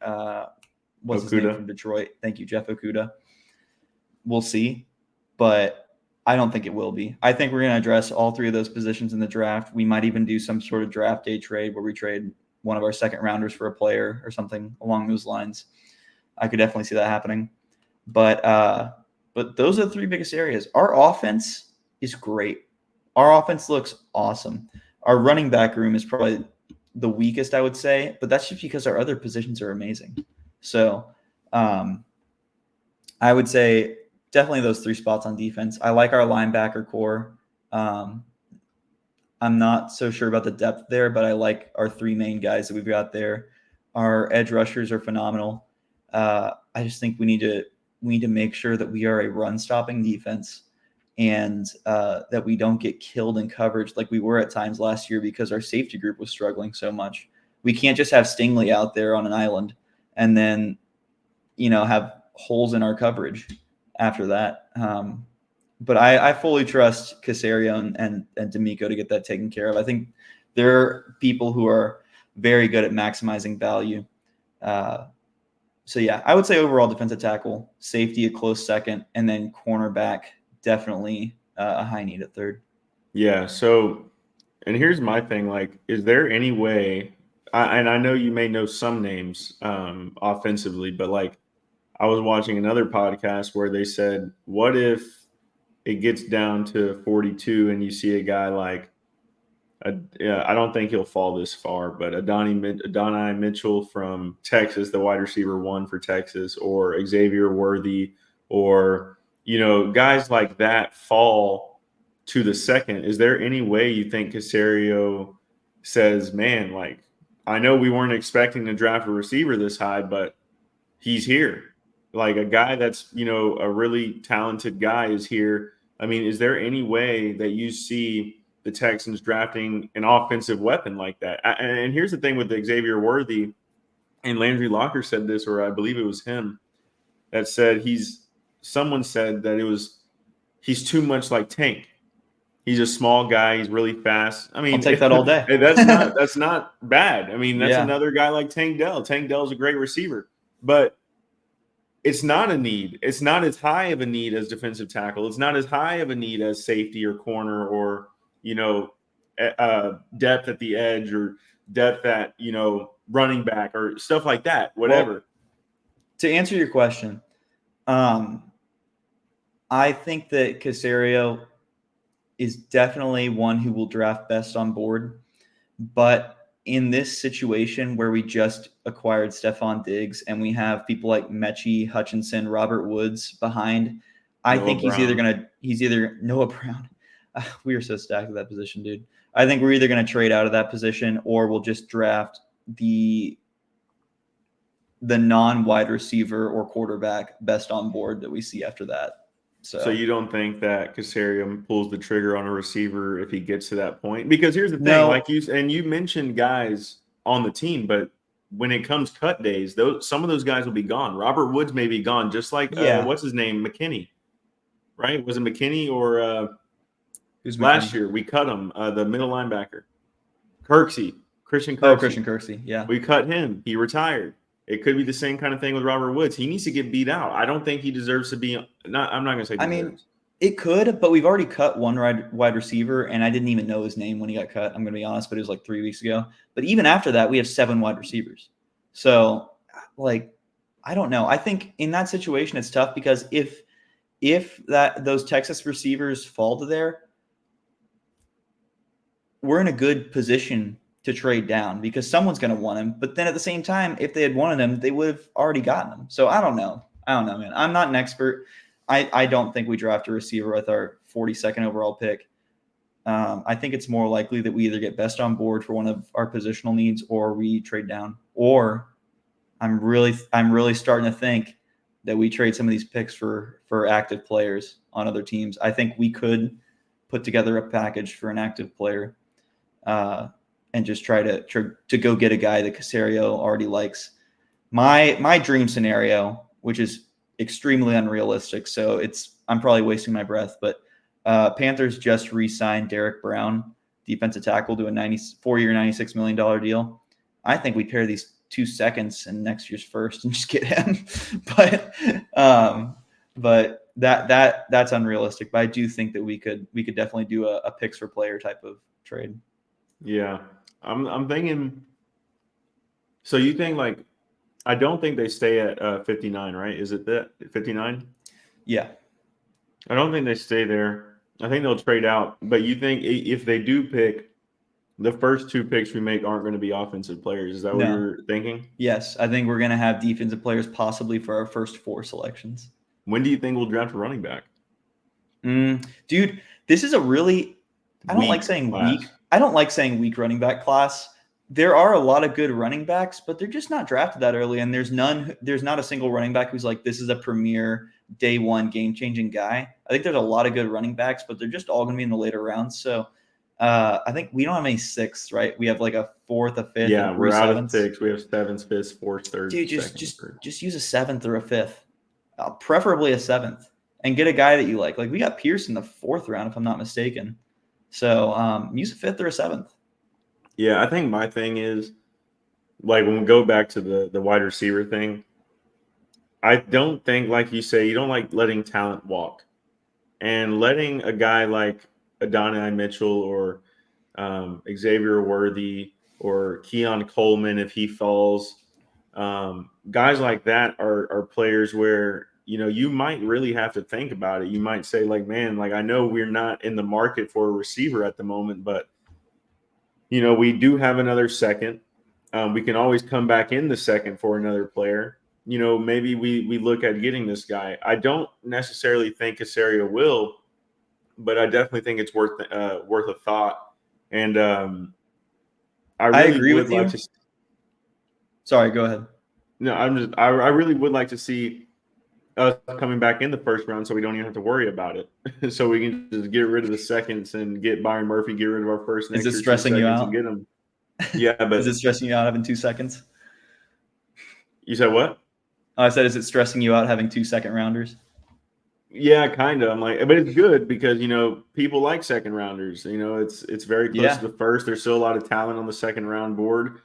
what's his name from Detroit? Thank you, Jeff Okudah. We'll see, but I don't think it will be. I think we're going to address all three of those positions in the draft. We might even do some sort of draft day trade where we trade one of our second rounders for a player or something along those lines. I could definitely see that happening. But those are the three biggest areas. Our offense is great. Our offense looks awesome. Our running back room is probably the weakest, I would say, but that's just because our other positions are amazing. So I would say definitely those three spots on defense. I like our linebacker core. I'm not so sure about the depth there, but I like our three main guys that we've got there. Our edge rushers are phenomenal. I just think we need to make sure that we are a run-stopping defense and that we don't get killed in coverage like we were at times last year because our safety group was struggling so much. We can't just have Stingley out there on an island and then, have holes in our coverage after that. But I fully trust Caserio and D'Amico to get that taken care of. I think they're people who are very good at maximizing value. So, yeah, I would say overall defensive tackle, safety a close second, and then cornerback definitely a high need at third. Yeah, so and here's my thing. Is there any way and I know you may know some names offensively, but I was watching another podcast where they said, what if it gets down to 42 and you see a guy I don't think he'll fall this far, but Adonai Mitchell from Texas, the wide receiver 1 for Texas, or Xavier Worthy, or, guys like that fall to the second. Is there any way you think Caserio says, man, I know we weren't expecting to draft a receiver this high, but he's here. A guy that's, a really talented guy is here. I mean, is there any way that you see the Texans drafting an offensive weapon like that? And here's the thing with Xavier Worthy, and Landry Locker said this, or I believe it was him that said someone said that he's too much like Tank. He's a small guy. He's really fast. I mean, I'll take that all day. That's not bad. I mean, that's Yeah. another guy like Tank Dell. Tank Dell's a great receiver, but it's not a need. It's not as high of a need as defensive tackle. It's not as high of a need as safety or corner or, depth at the edge or depth at, running back or stuff like that, whatever. Well, to answer your question, I think that Caserio is definitely one who will draft best on board. But in this situation where we just acquired Stephon Diggs and we have people like Mechie, Hutchinson, Robert Woods behind, I think he's either Noah Brown. We are so stacked at that position, dude. I think we're either going to trade out of that position or we'll just draft the non-wide receiver or quarterback best on board that we see after that. So you don't think that Caserio pulls the trigger on a receiver if he gets to that point? Because here's the thing, No. you mentioned guys on the team, but when it comes cut days, some of those guys will be gone. Robert Woods may be gone, just like what's his name, McKinney, right? Was it McKinney or last year we cut him, the middle linebacker, Christian Kirksey. Oh, Christian Kirksey, yeah. We cut him. He retired. It could be the same kind of thing with Robert Woods. He needs to get beat out. I don't think he deserves to be – I'm not going to say deserves. I mean, it could, but we've already cut one wide receiver, and I didn't even know his name when he got cut. I'm going to be honest, but it was like 3 weeks ago. But even after that, we have 7 wide receivers. So, I don't know. I think in that situation, it's tough because if those Texas receivers fall to there, we're in a good position to trade down because someone's going to want him. But then at the same time, if they had wanted him, they would have already gotten him. So I don't know, man. I'm not an expert. I don't think we draft a receiver with our 42nd overall pick. I think it's more likely that we either get best on board for one of our positional needs or we trade down. Or I'm really starting to think that we trade some of these picks for active players on other teams. I think we could put together a package for an active player. And just try to go get a guy that Caserio already likes. My dream scenario, which is extremely unrealistic, so I'm probably wasting my breath, but Panthers just re-signed Derek Brown, defensive tackle, to a 4-year, $96 million deal. I think we pair these 2 seconds in next year's first and just get him. but that's unrealistic. But I do think that we could definitely do a picks for player type of trade. Yeah. I'm thinking. So you think I don't think they stay at 59, right? Is it that 59? Yeah. I don't think they stay there. I think they'll trade out. But you think if they do pick, the first 2 picks we make aren't going to be offensive players? Is that what you're thinking? Yes, I think we're going to have defensive players possibly for our first 4 selections. When do you think we'll draft a running back? Dude, this is a really – I don't like saying weak. I don't like saying weak running back class. There are a lot of good running backs, but they're just not drafted that early. And there's not a single running back who's like, this is a premier day one game-changing guy. I think there's a lot of good running backs, but they're just all going to be in the later rounds. So I think we don't have any 6th, right? We have like a 4th, a 5th. Yeah, we're out of 6. We have 7th, 5th, 4th, 3rd. Dude, just use a 7th or a 5th, preferably a 7th, and get a guy that you like. Like we got Pierce in the 4th round, if I'm not mistaken. So use a 5th or a 7th. Yeah, I think my thing is when we go back to the wide receiver thing, I don't think, like you say, you don't like letting talent walk. And letting a guy like Adonai Mitchell or Xavier Worthy or Keon Coleman, if he falls, guys like that are players where you might really have to think about it. You might say, man, I know we're not in the market for a receiver at the moment, but, we do have another second. We can always come back in the second for another player. Maybe we look at getting this guy. I don't necessarily think Caserio will, but I definitely think it's worth a thought. And I agree with you. Sorry, go ahead. No, I really would like to see us coming back in the first round so we don't even have to worry about it. So we can just get rid of the seconds and get Byron Murphy, get rid of our first. Is it stressing you out? Get him. Yeah, but is it stressing you out having 2 seconds? You said what? I said, is it stressing you out having 2 second rounders? Yeah, kind of. I'm but it's good because people like second rounders. It's very close to the first. There's still a lot of talent on the second round board.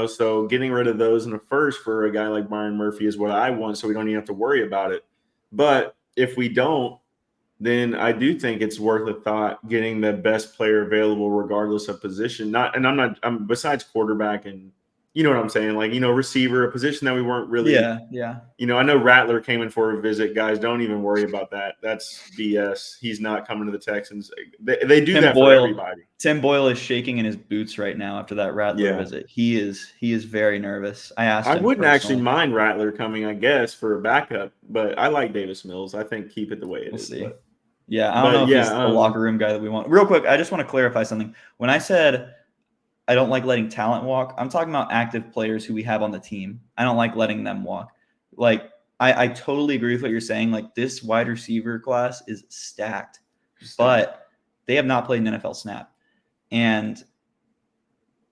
So getting rid of those in the first for a guy like Byron Murphy is what I want, so we don't even have to worry about it. But if we don't, then I do think it's worth a thought getting the best player available regardless of position. I'm besides quarterback and you know what I'm saying? Like, receiver, a position that we weren't really. Yeah. I know Rattler came in for a visit. Guys, don't even worry about that. That's BS. He's not coming to the Texans. They do that for everybody. Tim Boyle is shaking in his boots right now after that Rattler visit. He is very nervous. I wouldn't actually mind Rattler coming, I guess, for a backup, but I like Davis Mills. I think keep it the way it is. See. Yeah, I don't know if he's the locker room guy that we want. Real quick, I just want to clarify something. When I said I don't like letting talent walk, I'm talking about active players who we have on the team. I don't like letting them walk. Like, I totally agree with what you're saying. Like, this wide receiver class is stacked, but they have not played an NFL snap. And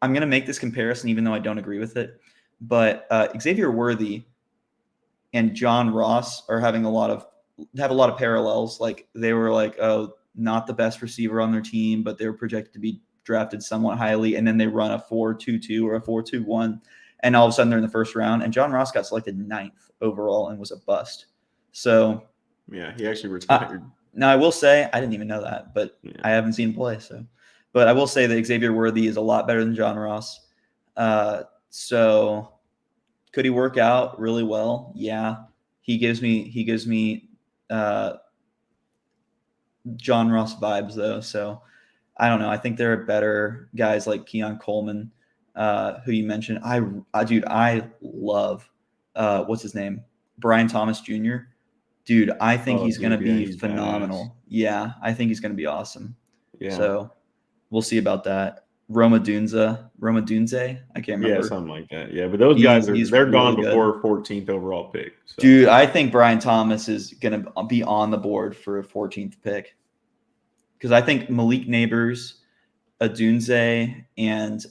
I'm going to make this comparison, even though I don't agree with it. But Xavier Worthy and John Ross are have a lot of parallels. Like, they were like, not the best receiver on their team, but they were projected to be drafted somewhat highly. And then they run a 4.22 or a 4.21. And all of a sudden they're in the first round. And John Ross got selected 9th overall and was a bust. So yeah, he actually retired. Now I will say, I didn't even know that, but I haven't seen him play. But I will say that Xavier Worthy is a lot better than John Ross. So could he work out really well? Yeah. He gives me John Ross vibes though. So I don't know. I think there are better guys like Keon Coleman, who you mentioned. I love what's his name? Brian Thomas Jr. Dude, I think he's going to be phenomenal. Badass. Yeah, I think he's going to be awesome. Yeah. So we'll see about that. Roma Dunze, I can't remember. Yeah, something like that. Yeah, but those guys they're gone before 14th overall pick. So. Dude, I think Brian Thomas is going to be on the board for a 14th pick. Because I think Malik Neighbors, Adunze, and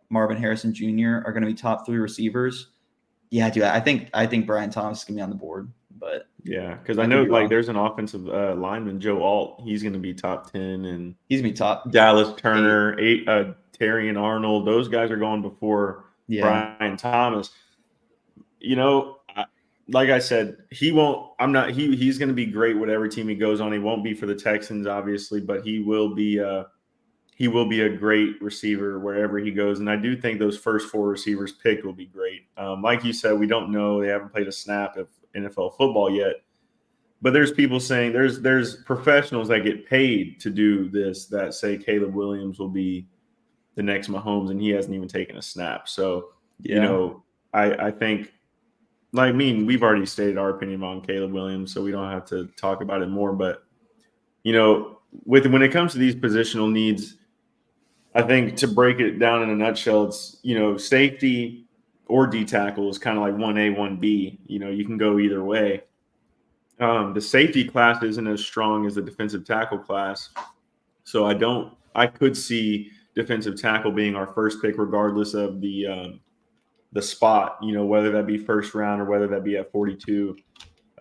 Marvin Harrison Jr. are going to be top 3 receivers. Yeah, dude, I think Brian Thomas is going to be on the board. But yeah, because I know there's an offensive lineman, Joe Alt. He's going to be top 10, and he's going to be top. Dallas Turner, Terry and Arnold. Those guys are going before Brian Thomas. Like I said, he's going to be great whatever team he goes on. He won't be for the Texans, obviously, but he will be a great receiver wherever he goes. And I do think those first 4 receivers picked will be great. Like you said, we don't know. They haven't played a snap of NFL football yet. But there's people saying there's professionals that get paid to do this that say Caleb Williams will be the next Mahomes, and he hasn't even taken a snap. So, I think – we've already stated our opinion on Caleb Williams, so we don't have to talk about it more. But, when it comes to these positional needs, I think to break it down in a nutshell, it's, safety or D tackle is kind of like 1A, 1B. You can go either way. The safety class isn't as strong as the defensive tackle class. So I could see defensive tackle being our first pick regardless of the spot, whether that be first round or whether that be at 42.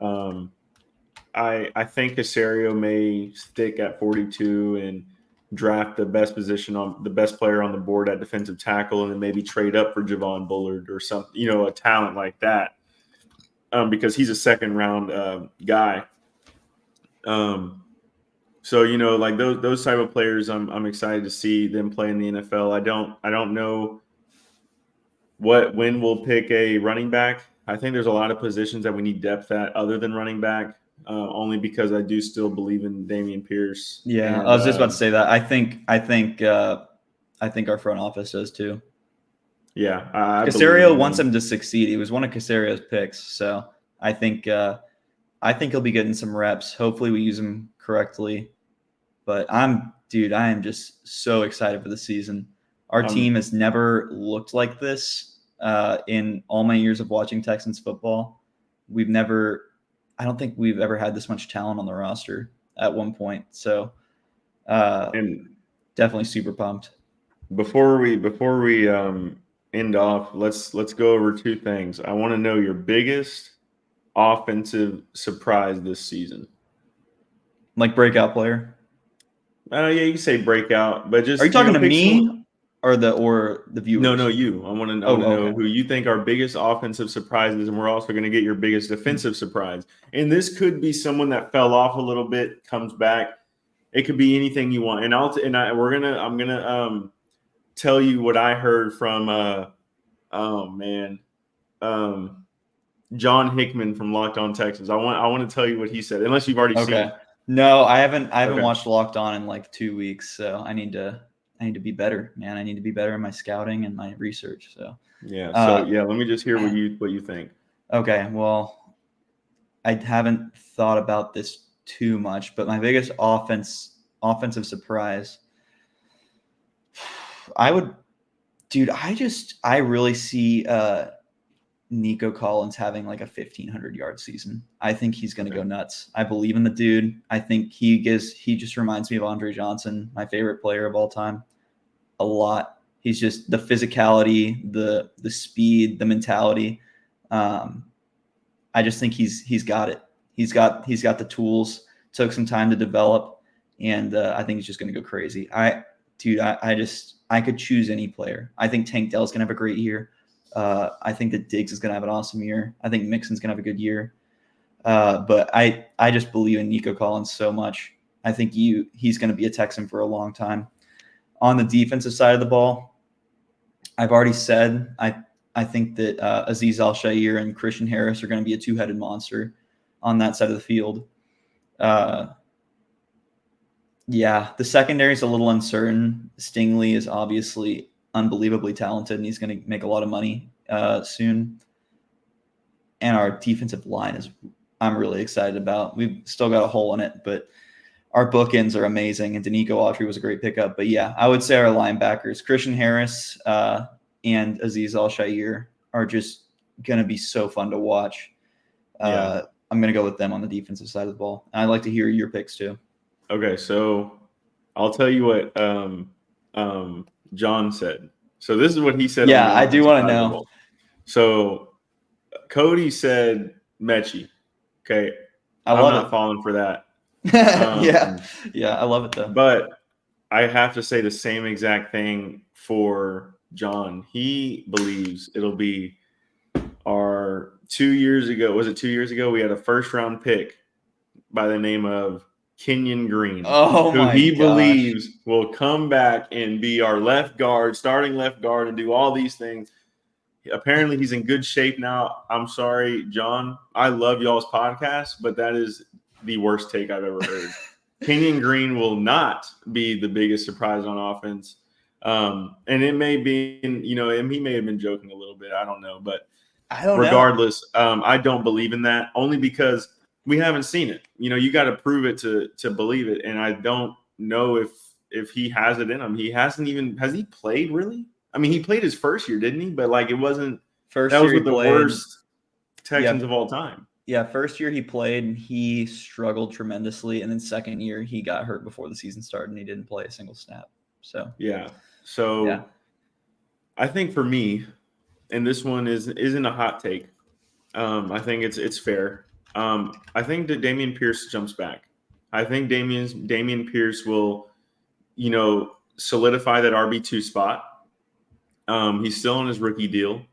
I think Caserio may stick at 42 and draft the best player on the board at defensive tackle, and then maybe trade up for Javon Bullard or something, a talent like that, because he's a second round guy. So like those type of players, I'm excited to see them play in the NFL. I don't know when we'll pick a running back. I think there's a lot of positions that we need depth at other than running back, only because I do still believe in Dameon Pierce. Yeah, and I was just about to say that. I think our front office does too. Yeah, Caserio wants him to succeed. He was one of Caserio's picks, so I think he'll be getting some reps. Hopefully, we use him correctly. But I am just so excited for the season. Our team has never looked like this in all my years of watching Texans football. I don't think we've ever had this much talent on the roster at one point. So, and definitely super pumped. Before we end off, let's go over 2 things. I want to know your biggest offensive surprise this season. Like breakout player? Yeah, you can say breakout, but just are you talking to me or the viewers? No, you. I want to Oh, know okay. who you think our biggest offensive surprises, and we're also going to get your biggest defensive surprise. And this could be someone that fell off a little bit, comes back. It could be anything you want. And I'm gonna tell you what I heard from John Hickman from Locked On Texans. I want to tell you what he said, unless you've already seen Okay. it. No, I haven't Okay. watched Locked On in like 2 weeks, so I need to be better, man. I need to be better in my scouting and my research. So Yeah. So let me just hear what you think. okay, well, I haven't thought about this too much, but my biggest offensive surprise, I really see Nico Collins having like a 1,500 yard season. I think he's going to go nuts. I believe in the dude. I think he just reminds me of Andre Johnson, my favorite player of all time, a lot. He's just the physicality, the speed, the mentality. I just think he's got it. He's got the tools. Took some time to develop, and I think he's just going to go crazy. I could choose any player. I think Tank Dell's going to have a great year. I think that Diggs is going to have an awesome year. I think Mixon's going to have a good year. But I just believe in Nico Collins so much. I think he's going to be a Texan for a long time. On the defensive side of the ball, I've already said I think that Azeez Al-Shaair and Christian Harris are going to be a two-headed monster on that side of the field. Yeah, the secondary is a little uncertain. Stingley is obviously unbelievably talented, and he's going to make a lot of money soon. And our defensive line I'm really excited about. We've still got a hole in it, but our bookends are amazing, and Danico Autry was a great pickup. But yeah, I would say our linebackers, Christian Harris and Azeez Al-Shaair, are just going to be so fun to watch. I'm going to go with them on the defensive side of the ball. And I'd like to hear your picks too. Okay, so I'll tell you what John said. So this is what he said. Yeah, I do want to know. So Cody said Mechie. Okay, I'm not falling for that. Yeah, I love it though. But I have to say the same exact thing for John. He believes it'll be our 2 years ago. Was it 2 years ago? We had a first round pick by the name of Kenyon Green, who he believes will come back and be our starting left guard, and do all these things. Apparently, he's in good shape now. I'm sorry, John. I love y'all's podcast, but that is the worst take I've ever heard. Kenyon Green will not be the biggest surprise on offense. And it may be, he may have been joking a little bit. I don't know. But regardless, I don't believe in that, only because we haven't seen it. You got to prove it to believe it. And I don't know if he has it in him. Has he played really? I mean, he played his first year, didn't he? But it wasn't first. That was with the worst Texans of all time. Yeah, first year he played and he struggled tremendously, and then second year he got hurt before the season started and he didn't play a single snap. So I think for me, and this one isn't a hot take. I think it's fair. I think that Dameon Pierce jumps back. I think Dameon Pierce will, solidify that RB2 spot. He's still on his rookie deal.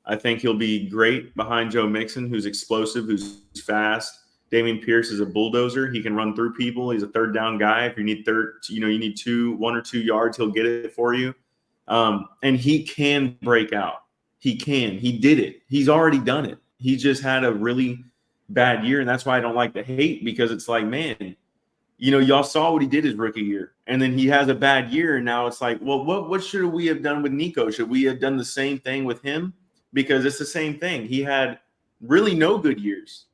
I think he'll be great behind Joe Mixon, who's explosive, who's fast. Dameon Pierce is a bulldozer. He can run through people. He's a third down guy. If you need you need 1 or 2 yards, he'll get it for you. And he can break out. He can. He did it. He's already done it. He just had a really bad year, and that's why I don't like to hate, because it's like, man, y'all saw what he did his rookie year, and then he has a bad year, and now it's like, well, what should we have done with Nico? Should we have done the same thing with him? Because it's the same thing. He had really no good years,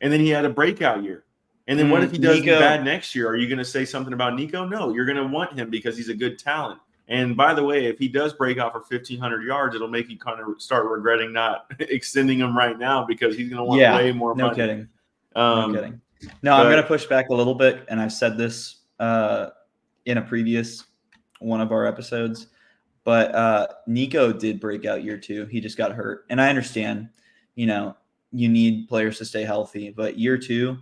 and then he had a breakout year. And then what if he does bad next year? Are you going to say something about Nico? No, you're going to want him because he's a good talent. And by the way, if he does break out for 1,500 yards, it'll make you kind of start regretting not extending him right now, because he's going to want way more money. No kidding. No, I'm going to push back a little bit, and I've said this in a previous one of our episodes. But Nico did break out year 2. He just got hurt. And I understand, you need players to stay healthy. But year 2,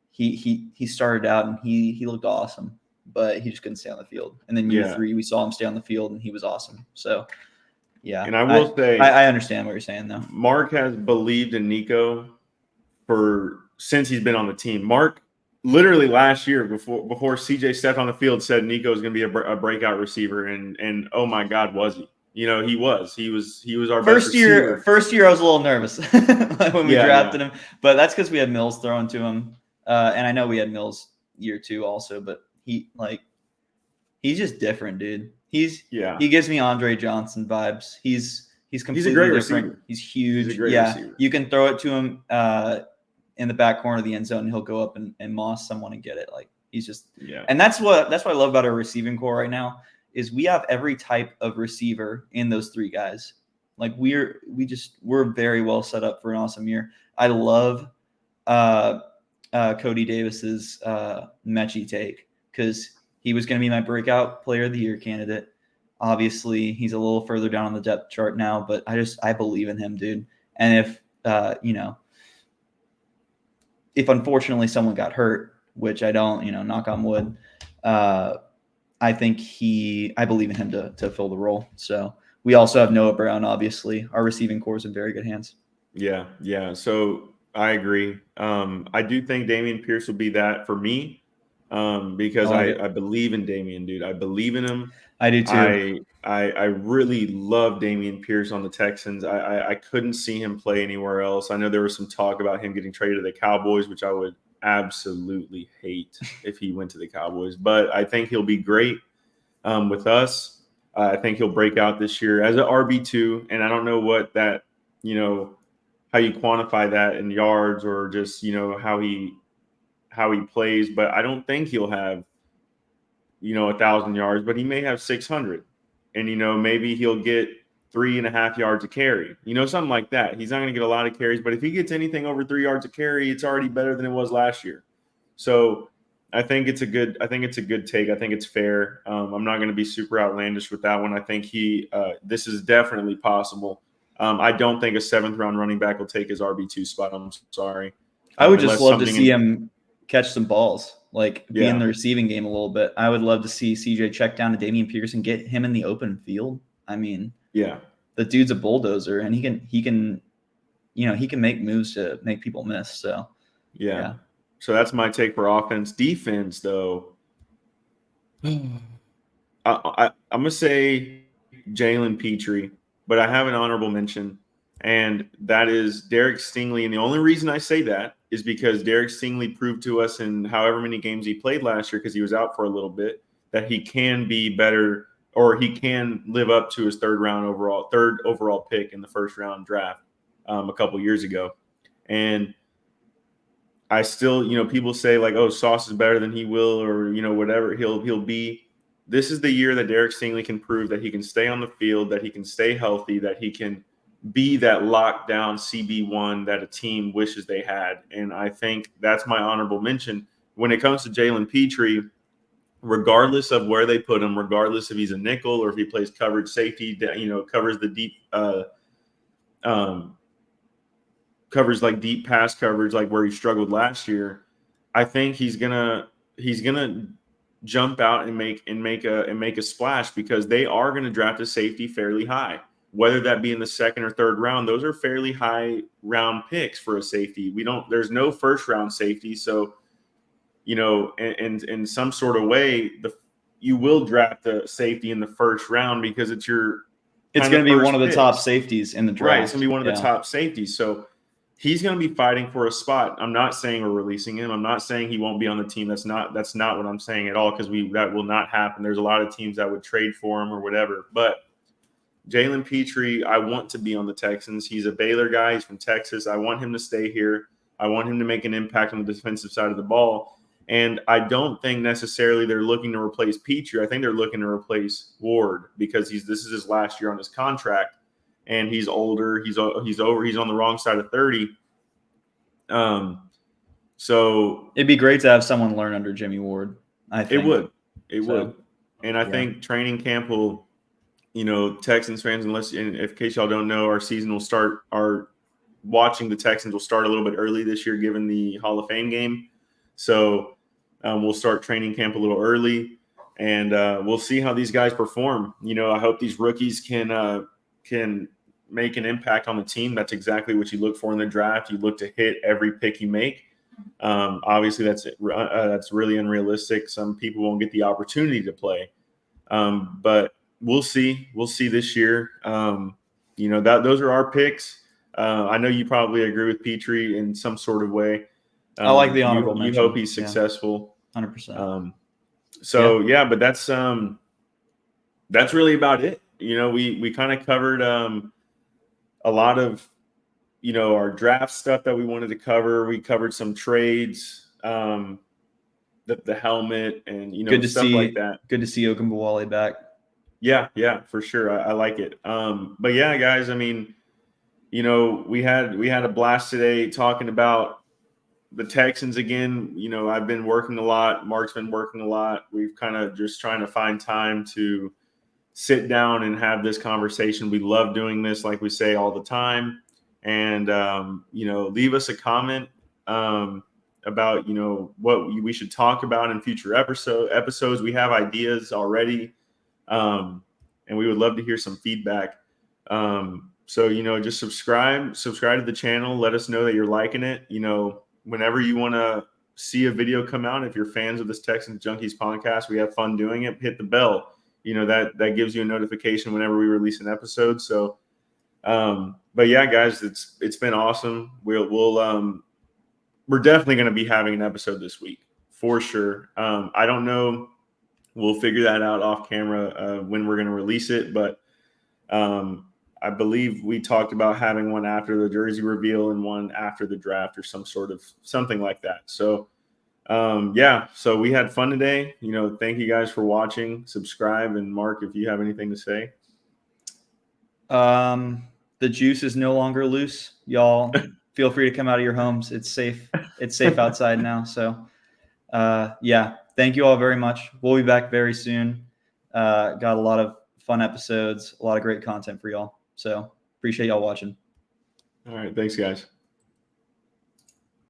he started out and he looked awesome. but he just couldn't stay on the field. And then year 3, we saw him stay on the field, and he was awesome. So, yeah. And I will say, I understand what you're saying, though. Mark has believed in Nico since he's been on the team. Mark literally last year before CJ stepped on the field said Nico is going to be a breakout receiver, and oh my God, was he? You know, he was our best receiver. First year, I was a little nervous when we drafted him, but that's because we had Mills throwing to him, and I know we had Mills year 2 also, but he's just different, dude. He gives me Andre Johnson vibes. He's completely a great different. receiver. He's huge. He's a great receiver. You can throw it to him in the back corner of the end zone, and he'll go up and moss someone and get it. Like, he's just and that's what I love about our receiving core right now is we have every type of receiver in those 3 guys. Like, we're very well set up for an awesome year. I love Cody Davis's Mechie take because he was going to be my breakout player of the year candidate. Obviously, he's a little further down on the depth chart now, but I believe in him, dude. And if if unfortunately someone got hurt, which I don't, knock on wood, I believe in him to fill the role. So we also have Noah Brown, obviously. Our receiving core is in very good hands. Yeah. So I agree. I do think Dameon Pierce will be that for me because I believe in Dameon, dude. I believe in him. I do too. I really love Dameon Pierce on the Texans. I couldn't see him play anywhere else. I know there was some talk about him getting traded to the Cowboys, which I would absolutely hate if he went to the Cowboys. But I think he'll be great with us. I think he'll break out this year as an RB2. And I don't know what that, how you quantify that in yards or just, how he plays. But I don't think he'll have 1,000 yards, but he may have 600. And, maybe he'll get 3.5 yards a carry, something like that. He's not going to get a lot of carries, but if he gets anything over 3 yards a carry, it's already better than it was last year. So I think it's a good take. I think it's fair. I'm not going to be super outlandish with that one. I think this is definitely possible. I don't think a 7th round running back will take his RB2 spot. I'm sorry. I would just love to see him catch some balls, be in the receiving game a little bit. I would love to see CJ check down to Dameon Pierce and get him in the open field. I mean, the dude's a bulldozer, and he can make moves to make people miss. So yeah. So that's my take for offense. Defense, though, I'm gonna say Jalen Petrie, but I have an honorable mention, and that is Derek Stingley. And the only reason I say that is because Derek Stingley proved to us in however many games he played last year, because he was out for a little bit, that he can be better, or he can live up to his third overall pick in the first round draft a couple years ago. And I still, people say like, oh, Sauce is better than he will, or, whatever he'll be. This is the year that Derek Stingley can prove that he can stay on the field, that he can stay healthy, that he can be that lockdown CB1 that a team wishes they had. And I think that's my honorable mention. When it comes to Jalen Petrie, regardless of where they put him, regardless if he's a nickel or if he plays coverage safety, covers the deep covers like deep pass coverage, like where he struggled last year, I think he's gonna jump out and make a splash, because they are going to draft a safety fairly high, whether that be in the 2nd or 3rd round. Those are fairly high round picks for a safety. There's no first round safety. So, in some sort of way, you will draft a safety in the 1st round because it's going to be one of the top safeties in the draft. Right. It's going to be one of the top safeties. So he's going to be fighting for a spot. I'm not saying we're releasing him. I'm not saying he won't be on the team. That's not what I'm saying at all, because that will not happen. There's a lot of teams that would trade for him or whatever. But Jalen Petrie, I want to be on the Texans. He's a Baylor guy. He's from Texas. I want him to stay here. I want him to make an impact on the defensive side of the ball. And I don't think necessarily they're looking to replace Petrie. I think they're looking to replace Ward, because this is his last year on his contract, and he's older. He's on the wrong side of 30. So it'd be great to have someone learn under Jimmy Ward. I think it would. And I think training camp will, Texans fans, in case y'all don't know, our season will start. Our watching the Texans will start a little bit early this year, given the Hall of Fame game. So We'll start training camp a little early, and we'll see how these guys perform. I hope these rookies can make an impact on the team. That's exactly what you look for in the draft. You look to hit every pick you make. Obviously, that's really unrealistic. Some people won't get the opportunity to play, but we'll see. We'll see this year. Those are our picks. I know you probably agree with Petrie in some sort of way. I like the honorable You mention. hope he's successful. 100%. But that's really about it. We kind of covered a lot of our draft stuff that we wanted to cover. We covered some trades, the helmet, and stuff like that. Good to see Ogunbowale back. Yeah, for sure. I like it. But yeah, guys, I mean, we had a blast today talking about the Texans again. I've been working a lot. Mark's been working a lot. We've kind of just trying to find time to sit down and have this conversation. We love doing this, like we say all the time. And, leave us a comment about, what we should talk about in future episodes. We have ideas already. And we would love to hear some feedback. So, just subscribe to the channel. Let us know that you're liking it. Whenever you want to see a video come out, if you're fans of this Texans Junkies podcast, we have fun doing it. Hit the bell. That gives you a notification whenever we release an episode. So, but yeah, guys, it's been awesome. We're definitely going to be having an episode this week for sure. I don't know. We'll figure that out off camera when we're going to release it. But I believe we talked about having one after the jersey reveal and one after the draft or something like that. So, so we had fun today. Thank you guys for watching. Subscribe. And Mark, if you have anything to say. The juice is no longer loose. Y'all feel free to come out of your homes. It's safe. It's safe outside now. So, thank you all very much. We'll be back very soon. Got a lot of fun episodes, a lot of great content for y'all. So appreciate y'all watching. All right. Thanks, guys.